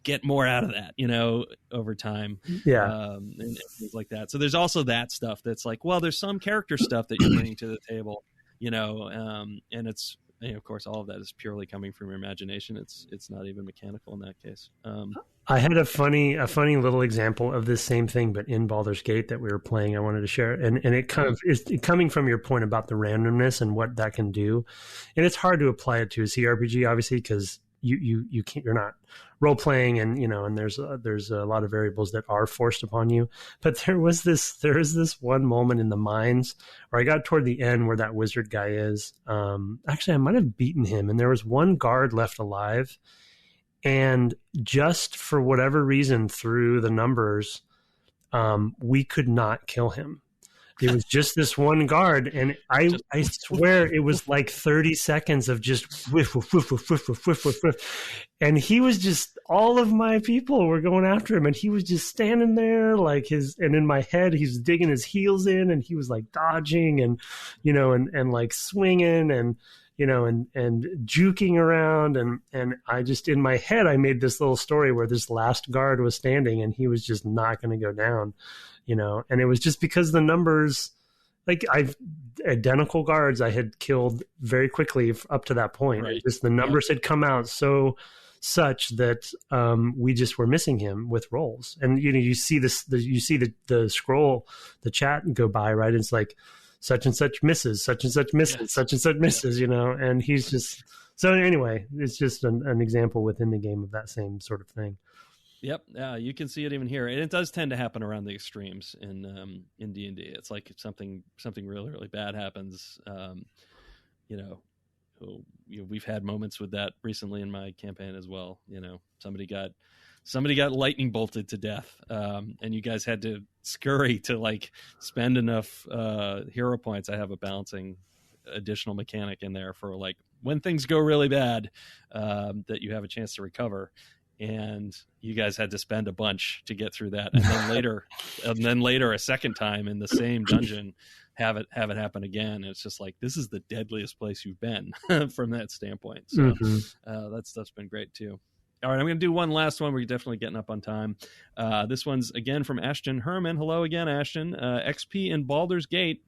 A: get more out of that, over time.
B: Yeah.
A: And things like that. So there's also that stuff that's like, well, there's some character stuff that you're bringing to the table, and it's, of course, all of that is purely coming from your imagination. It's not even mechanical in that case.
B: I had a funny little example of this same thing, but in Baldur's Gate that we were playing, I wanted to share. And it kind of is coming from your point about the randomness and what that can do. And it's hard to apply it to a CRPG, obviously, because you can't, you're not role playing, and and there's a lot of variables that are forced upon you. But there is this one moment in the mines where I got toward the end where that wizard guy is. Actually, I might have beaten him, and there was one guard left alive, and just for whatever reason, through the numbers, we could not kill him. It was just this one guard, and I swear it was like 30 seconds of just whiff, whiff, whiff, whiff, whiff, whiff, whiff, whiff. And he was just, all of my people were going after him, and he was just standing there like and in my head, he's digging his heels in, and he was like dodging and, and like swinging and, and juking around. And I just, in my head, I made this little story where this last guard was standing and he was just not going to go down. And it was just because the numbers, like identical guards I had killed very quickly up to that point.
A: Right.
B: Just the numbers had come out such that we just were missing him with rolls. And you see the scroll, the chat go by, right? It's like such and such misses, such and such misses, yes. Such and such misses, and he's just so anyway. It's just an example within the game of that same sort of thing.
A: Yep, you can see it even here, and it does tend to happen around the extremes in D&D. It's like if something really, really bad happens. We've had moments with that recently in my campaign as well. Somebody got lightning bolted to death, and you guys had to scurry to like spend enough hero points. I have a balancing additional mechanic in there for like when things go really bad, that you have a chance to recover. And you guys had to spend a bunch to get through that, and then later a second time in the same dungeon have it happen again. And it's just like, this is the deadliest place you've been from that standpoint. So that stuff's been great too. All right, I'm going to do one last one. We're definitely getting up on time. This one's again from Ashton Herman. Hello again, Ashton. XP in Baldur's Gate.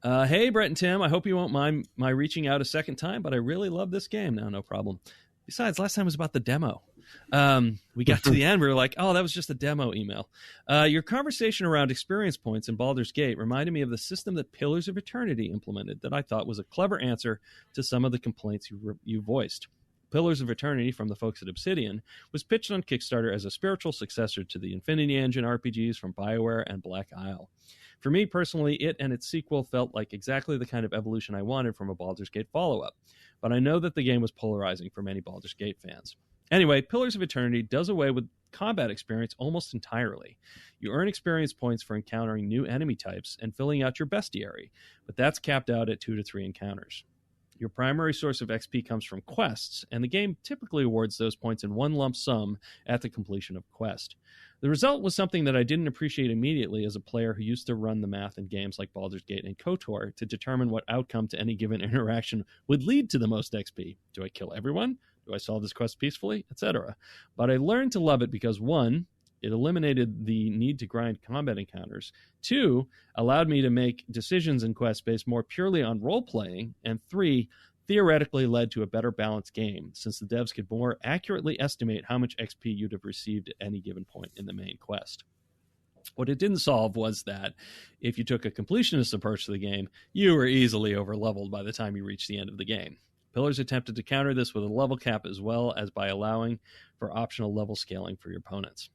A: Hey, Brett and Tim. I hope you won't mind my reaching out a second time, but I really love this game. No problem. Besides, last time was about the demo. We got to the end. We were like, oh, that was just a demo email. Your conversation around experience points in Baldur's Gate reminded me of the system that Pillars of Eternity implemented that I thought was a clever answer to some of the complaints you voiced. Pillars of Eternity, from the folks at Obsidian, was pitched on Kickstarter as a spiritual successor to the Infinity Engine RPGs from BioWare and Black Isle. For me personally, it and its sequel felt like exactly the kind of evolution I wanted from a Baldur's Gate follow-up, but I know that the game was polarizing for many Baldur's Gate fans. Anyway, Pillars of Eternity does away with combat experience almost entirely. You earn experience points for encountering new enemy types and filling out your bestiary, but that's capped out at 2 to 3 encounters. Your primary source of XP comes from quests, and the game typically awards those points in one lump sum at the completion of a quest. The result was something that I didn't appreciate immediately as a player who used to run the math in games like Baldur's Gate and KOTOR to determine what outcome to any given interaction would lead to the most XP. Do I kill everyone? Do I solve this quest peacefully, etc.? But I learned to love it because 1, it eliminated the need to grind combat encounters. 2, allowed me to make decisions in quests based more purely on role-playing. And 3, theoretically led to a better balanced game, since the devs could more accurately estimate how much XP you'd have received at any given point in the main quest. What it didn't solve was that if you took a completionist approach to the game, you were easily over-leveled by the time you reached the end of the game. Pillars attempted to counter this with a level cap as well as by allowing for optional level scaling for your opponents.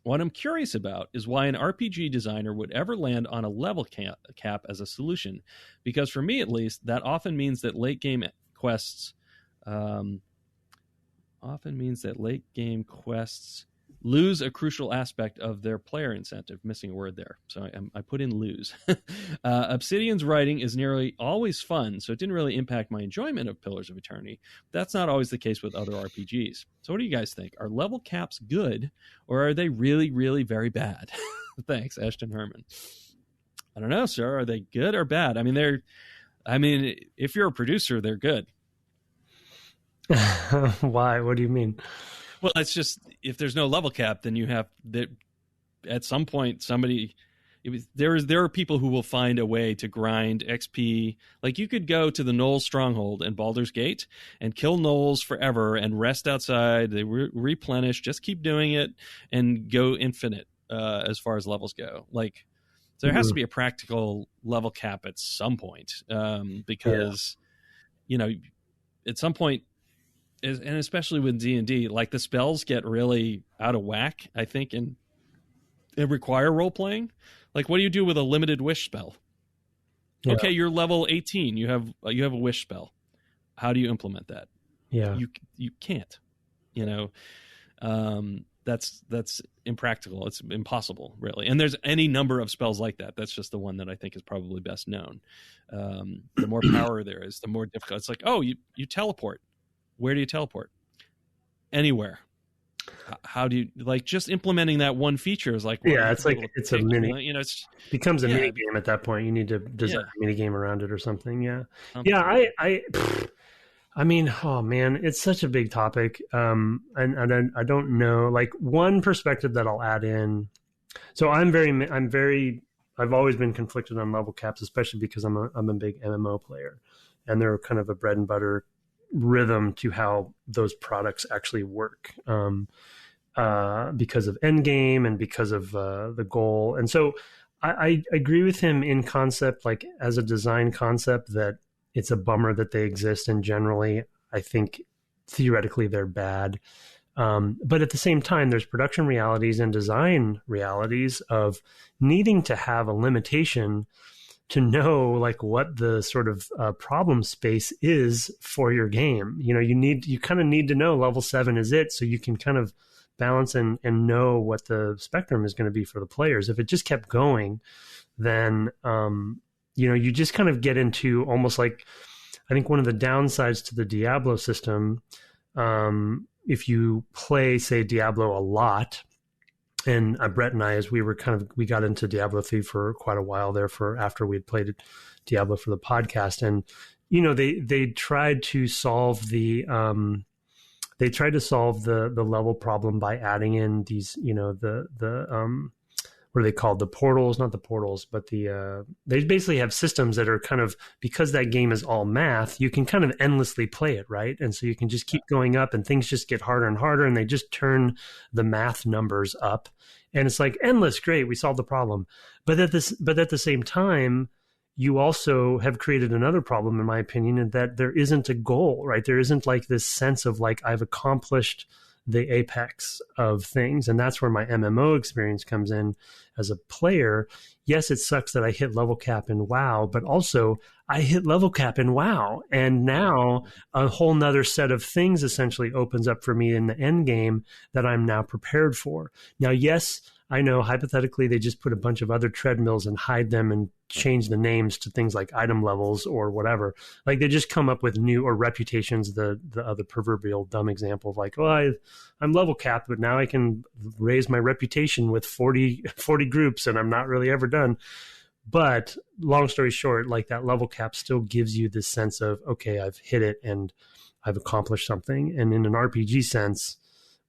A: What I'm curious about is why an RPG designer would ever land on a level cap as a solution, because for me at least, that often means that late game quests lose a crucial aspect of their player incentive. Missing a word there, so I put in lose. Obsidian's writing is nearly always fun, so it didn't really impact my enjoyment of Pillars of Eternity. That's not always the case with other RPGs. So what do you guys think? Are level caps good, or are they really, really very bad? Thanks, Ashton Herman. I don't know, sir. Are they good or bad? I mean, if you're a producer, they're good.
B: Why? What do you mean?
A: Well, it's just, if there's no level cap, then you have that at some point there are people who will find a way to grind XP. Like, you could go to the Gnoll stronghold in Baldur's Gate and kill Gnolls forever and rest outside. They replenish, just keep doing it and go infinite as far as levels go. Like, so there has to be a practical level cap at some point because, at some point, and especially with D&D, like, the spells get really out of whack, I think, and it require role-playing. Like, what do you do with a limited wish spell? Yeah. Okay, you're level 18. You have a wish spell. How do you implement that?
B: Yeah.
A: You can't. That's impractical. It's impossible, really. And there's any number of spells like that. That's just the one that I think is probably best known. The more power there is, the more difficult. It's like, oh, you teleport. Where do you teleport? Anywhere. How do you, like, just implementing that one feature is like,
B: well, it's like, it's a mini, it becomes a mini game at that point. You need to design a mini game around it or something. Yeah. I mean, oh man, it's such a big topic. And I don't know, like, one perspective that I'll add in. So I've always been conflicted on level caps, especially because I'm a big MMO player, and they're kind of a bread and butter rhythm to how those products actually work, because of endgame and because of the goal. And so I agree with him in concept, like, as a design concept, that it's a bummer that they exist, and generally I think theoretically they're bad. But at the same time, there's production realities and design realities of needing to have a limitation to know, like, what the sort of problem space is for your game. You kind of need to know level 7 is it, so you can kind of balance and know what the spectrum is going to be for the players. If it just kept going, then you just kind of get into almost like, I think one of the downsides to the Diablo system, if you play, say, Diablo a lot, and Brett and I, as we got into Diablo 3 for quite a while there, after we'd played Diablo for the podcast, and they tried to solve the level problem by adding in these, what are they called? The portals, not the portals, but they basically have systems that are kind of, because that game is all math, you can kind of endlessly play it, right? And so you can just keep going up, and things just get harder and harder, and they just turn the math numbers up. And it's like endless, great, we solved the problem. But at the same time, you also have created another problem, in my opinion, in that there isn't a goal, right? There isn't like this sense of, like, I've accomplished the apex of things. And that's where my MMO experience comes in as a player. Yes, it sucks that I hit level cap in WoW, but also I hit level cap in WoW. And now a whole nother set of things essentially opens up for me in the end game that I'm now prepared for. Now, yes, I know hypothetically they just put a bunch of other treadmills and hide them and change the names to things like item levels or whatever. Like, they just come up with new, or reputations, the other proverbial dumb example of, like, oh, I'm level capped, but now I can raise my reputation with 40 groups, and I'm not really ever done. But long story short, like, that level cap still gives you this sense of, okay, I've hit it, and I've accomplished something. And in an RPG sense,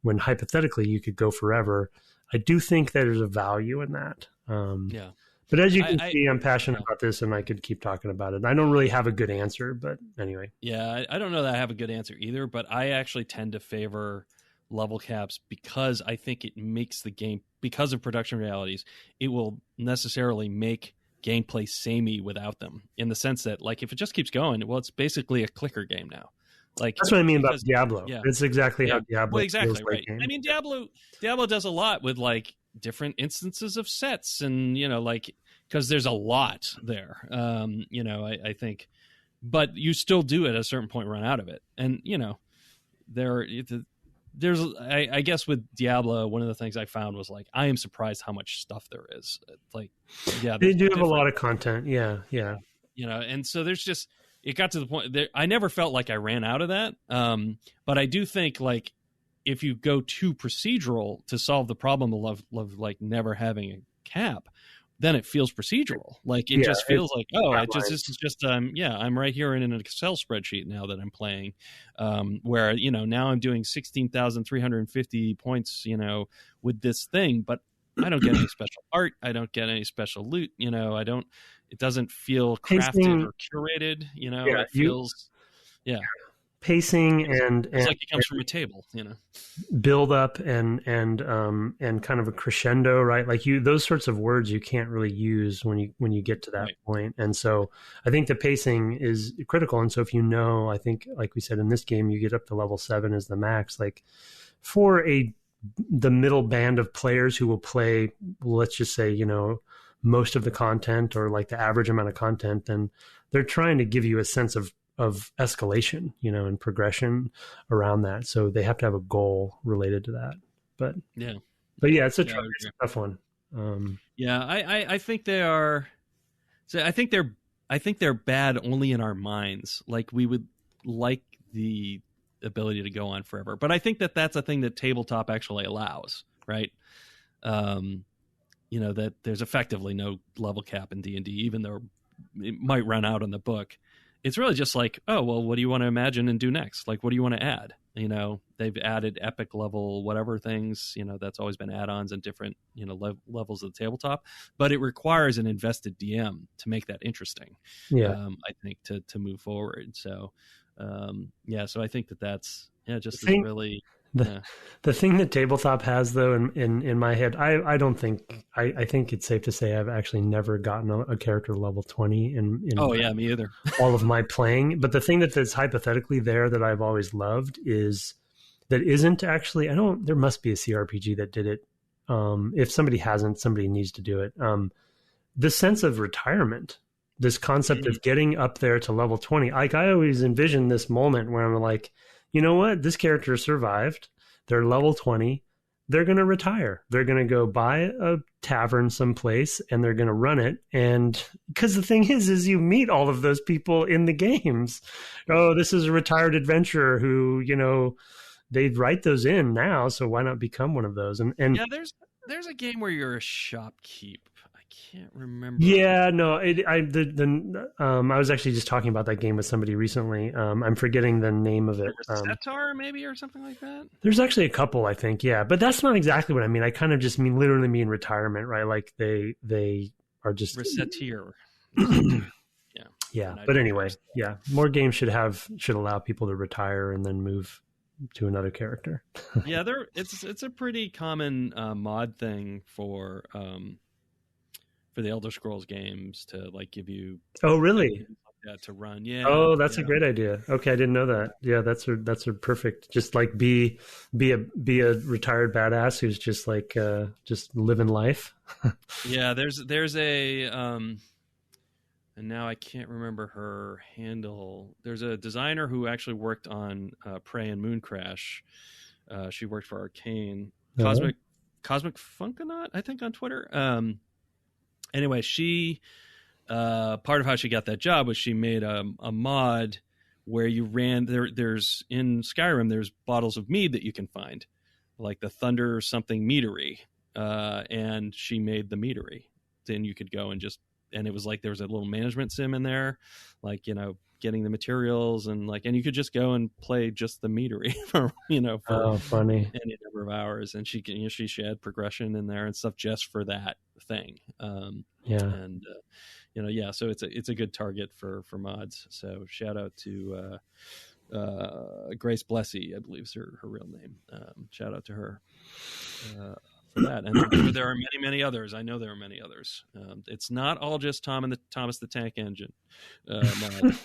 B: when hypothetically you could go forever, I do think that there's a value in that.
A: Yeah.
B: But as you can see, I'm passionate about this, and I could keep talking about it. I don't really have a good answer, but anyway.
A: Yeah, I don't know that I have a good answer either, but I actually tend to favor level caps because I think it makes the game, because of production realities, it will necessarily make gameplay samey without them, in the sense that, like, if it just keeps going, well, it's basically a clicker game now. Like,
B: that's what I mean about Diablo. Yeah. It's exactly how Diablo.
A: Well, exactly
B: feels
A: right. I mean, Diablo does a lot with like different instances of sets, and like, because there's a lot there. I think, but you still do at a certain point run out of it, and there's I guess with Diablo, one of the things I found was like, I am surprised how much stuff there is. Like, yeah,
B: they do have a lot of content. Yeah.
A: And so there's just, it got to the point that I never felt like I ran out of that. But I do think, like, if you go too procedural to solve the problem of like never having a cap, then it feels procedural. Like, it just feels like, this is just I'm right here in an Excel spreadsheet now that I'm playing, where now I'm doing 16,350 points, with this thing, but I don't get any special art. I don't get any special loot. It doesn't feel crafted or curated. It feels,
B: pacing and
A: it's like it comes from a table.
B: Build up and kind of a crescendo, right? Like, those sorts of words you can't really use when you get to that point. And so I think the pacing is critical. And so if I think, like we said, in this game, you get up to level 7 as the max. Like, for the middle band of players who will play, let's just say, most of the content, or like the average amount of content, then they're trying to give you a sense of escalation, and progression around that. So they have to have a goal related to that. But it's a tough one.
A: I think they are. So I think they're bad only in our minds. Like, we would like the ability to go on forever, but I think that that's a thing that tabletop actually allows, right? That there's effectively no level cap in D&D, even though it might run out in the book. It's really just like, oh, well, what do you want to imagine and do next? Like, what do you want to add? They've added epic level whatever things, that's always been add-ons and different, levels of the tabletop, but it requires an invested DM to make that interesting. I think to move forward. So, so I think that's really...
B: The thing that tabletop has, though, in my head, I don't think, I think it's safe to say I've actually never gotten a character level 20 in
A: me either.
B: all of my playing. But the thing that's hypothetically there that I've always loved is that isn't actually, there must be a CRPG that did it. If somebody hasn't, somebody needs to do it. The sense of retirement, this concept of getting up there to level 20. Like, I always envision this moment where I'm like, you know what? This character survived. They're level 20. They're going to retire. They're going to go buy a tavern someplace and they're going to run it. And because the thing is you meet all of those people in the games. Oh, this is a retired adventurer who, they write those in now. So why not become one of those? And
A: there's a game where you're a shopkeep. I can't remember.
B: Yeah, no, I was actually just talking about that game with somebody recently. I'm forgetting the name of it.
A: Setar, maybe, or something like that.
B: There's actually a couple, I think. Yeah, but that's not exactly what I mean. I kind of just literally mean retirement, right? Like they are just
A: resetir.
B: Yeah. But anyway, more games should allow people to retire and then move to another character.
A: Yeah, it's a pretty common mod thing for the Elder Scrolls games to, like, give you.
B: Oh, really?
A: To run. Yeah.
B: Oh, that's a great idea. Okay, I didn't know that. Yeah, that's a perfect. Just like be a retired badass who's just like just living life.
A: Yeah, there's a and now I can't remember her handle. There's a designer who actually worked on Prey and Mooncrash. She worked for Arcane. Cosmic Funkonaut, I think, on Twitter. Anyway, she part of how she got that job was she made a mod where you ran there's in Skyrim there's bottles of mead that you can find, like the Thunder something meadery, and she made the meadery. Then you could go and it was like there was a little management sim in there, like, getting the materials, and you could just go and play just the meadery for
B: funny
A: any number of hours, and she can she had progression in there and stuff just for that thing. So it's a good target for mods. So shout out to Grace Blessy, I believe is her real name. Shout out to her for that. And I'm sure there are many others. I know there are many others. It's not all just Thomas the Tank Engine mod.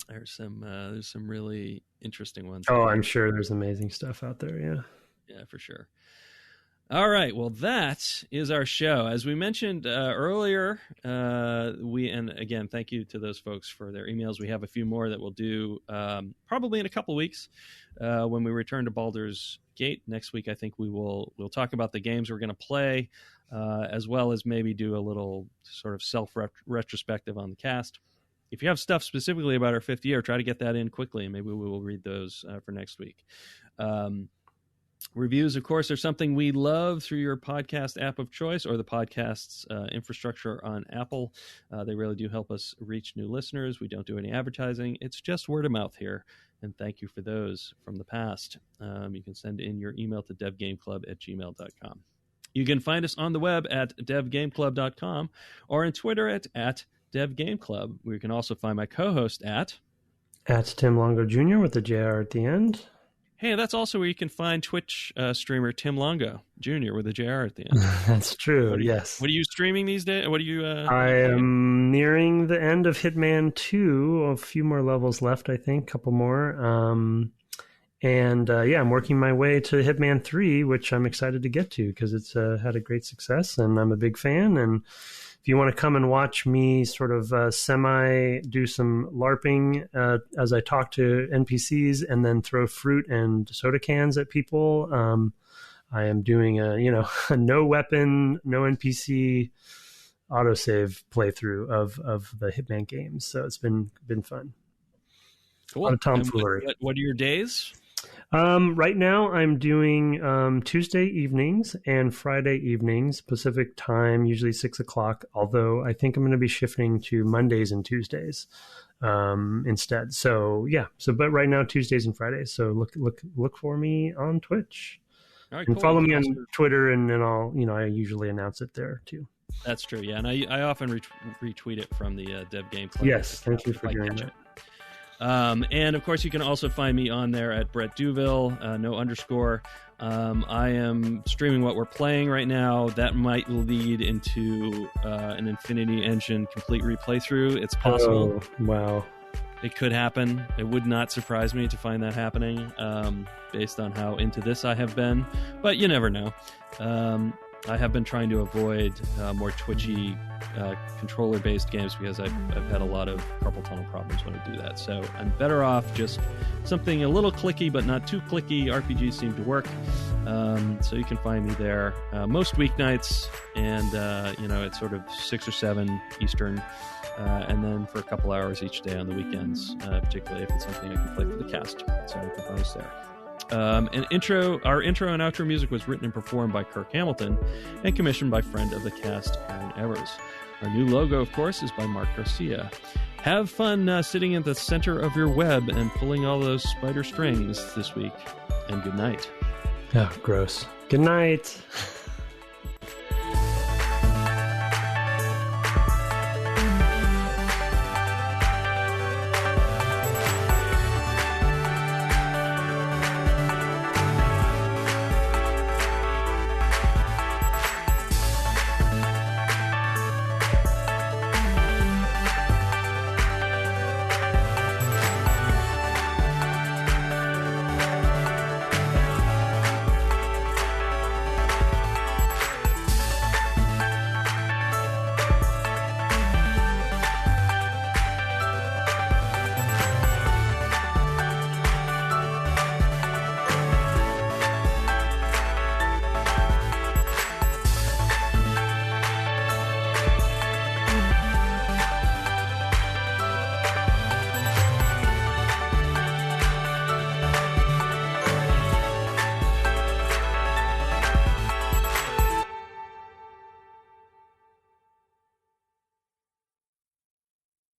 A: There's some really interesting ones.
B: Oh, I'm sure there's amazing stuff out there.
A: Yeah, for sure. All right, well, that is our show. As we mentioned earlier, and again, thank you to those folks for their emails. We have a few more that we'll do probably in a couple weeks when we return to Baldur's Gate next week. I think we'll talk about the games we're going to play, as well as maybe do a little sort of self-retrospective on the cast. If you have stuff specifically about our 5th year, try to get that in quickly, and maybe we will read those for next week. Reviews, of course, are something we love through your podcast app of choice or the podcast's infrastructure on Apple. They really do help us reach new listeners. We don't do any advertising. It's just word of mouth here. And thank you for those from the past. You can send in your email to devgameclub@gmail.com. You can find us on the web at devgameclub.com or on Twitter at devgameclub, where you can also find my co-host at
B: Tim Longo Jr. with the JR at the end.
A: Hey, that's also where you can find Twitch streamer Tim Longo Jr. with a JR at the end.
B: That's true, yes.
A: What are you streaming these days? What are you...
B: I am nearing the end of Hitman 2. A few more levels left, I think. A couple more. I'm working my way to Hitman 3, which I'm excited to get to because it's had a great success, and I'm a big fan. And if you want to come and watch me sort of do some LARPing as I talk to NPCs and then throw fruit and soda cans at people, I am doing a no weapon, no NPC autosave playthrough of the Hitman games. So it's been fun.
A: Cool.
B: A lot of tomfoolery.
A: What are your days?
B: Right now I'm doing Tuesday evenings and Friday evenings, Pacific time, usually 6:00. Although I think I'm going to be shifting to Mondays and Tuesdays instead. So but right now Tuesdays and Fridays. So look for me on Twitch.
A: All right,
B: and
A: cool.
B: follow me on Twitter, and then I usually announce it there too.
A: That's true. Yeah, and I often retweet it from the Dev Game Club.
B: Yes, thank you for doing that.
A: And of course, you can also find me on there at Brett Duville, no underscore. I am streaming what we're playing right now. That might lead into an Infinity Engine complete replaythrough. It's possible.
B: Oh, wow.
A: It could happen. It would not surprise me to find that happening based on how into this I have been. But you never know. I have been trying to avoid more twitchy controller-based games because I've had a lot of carpal tunnel problems when I do that. So I'm better off just something a little clicky but not too clicky. RPGs seem to work. So you can find me there most weeknights, and it's sort of 6 or 7 Eastern, and then for a couple hours each day on the weekends, particularly if it's something I can play for the cast. So you can find us there. Our intro and outro music was written and performed by Kirk Hamilton and commissioned by friend of the cast, Aaron Evers. Our new logo, of course, is by Mark Garcia. Have fun sitting at the center of your web and pulling all those spider strings this week. And good night.
B: Oh, gross. Good night.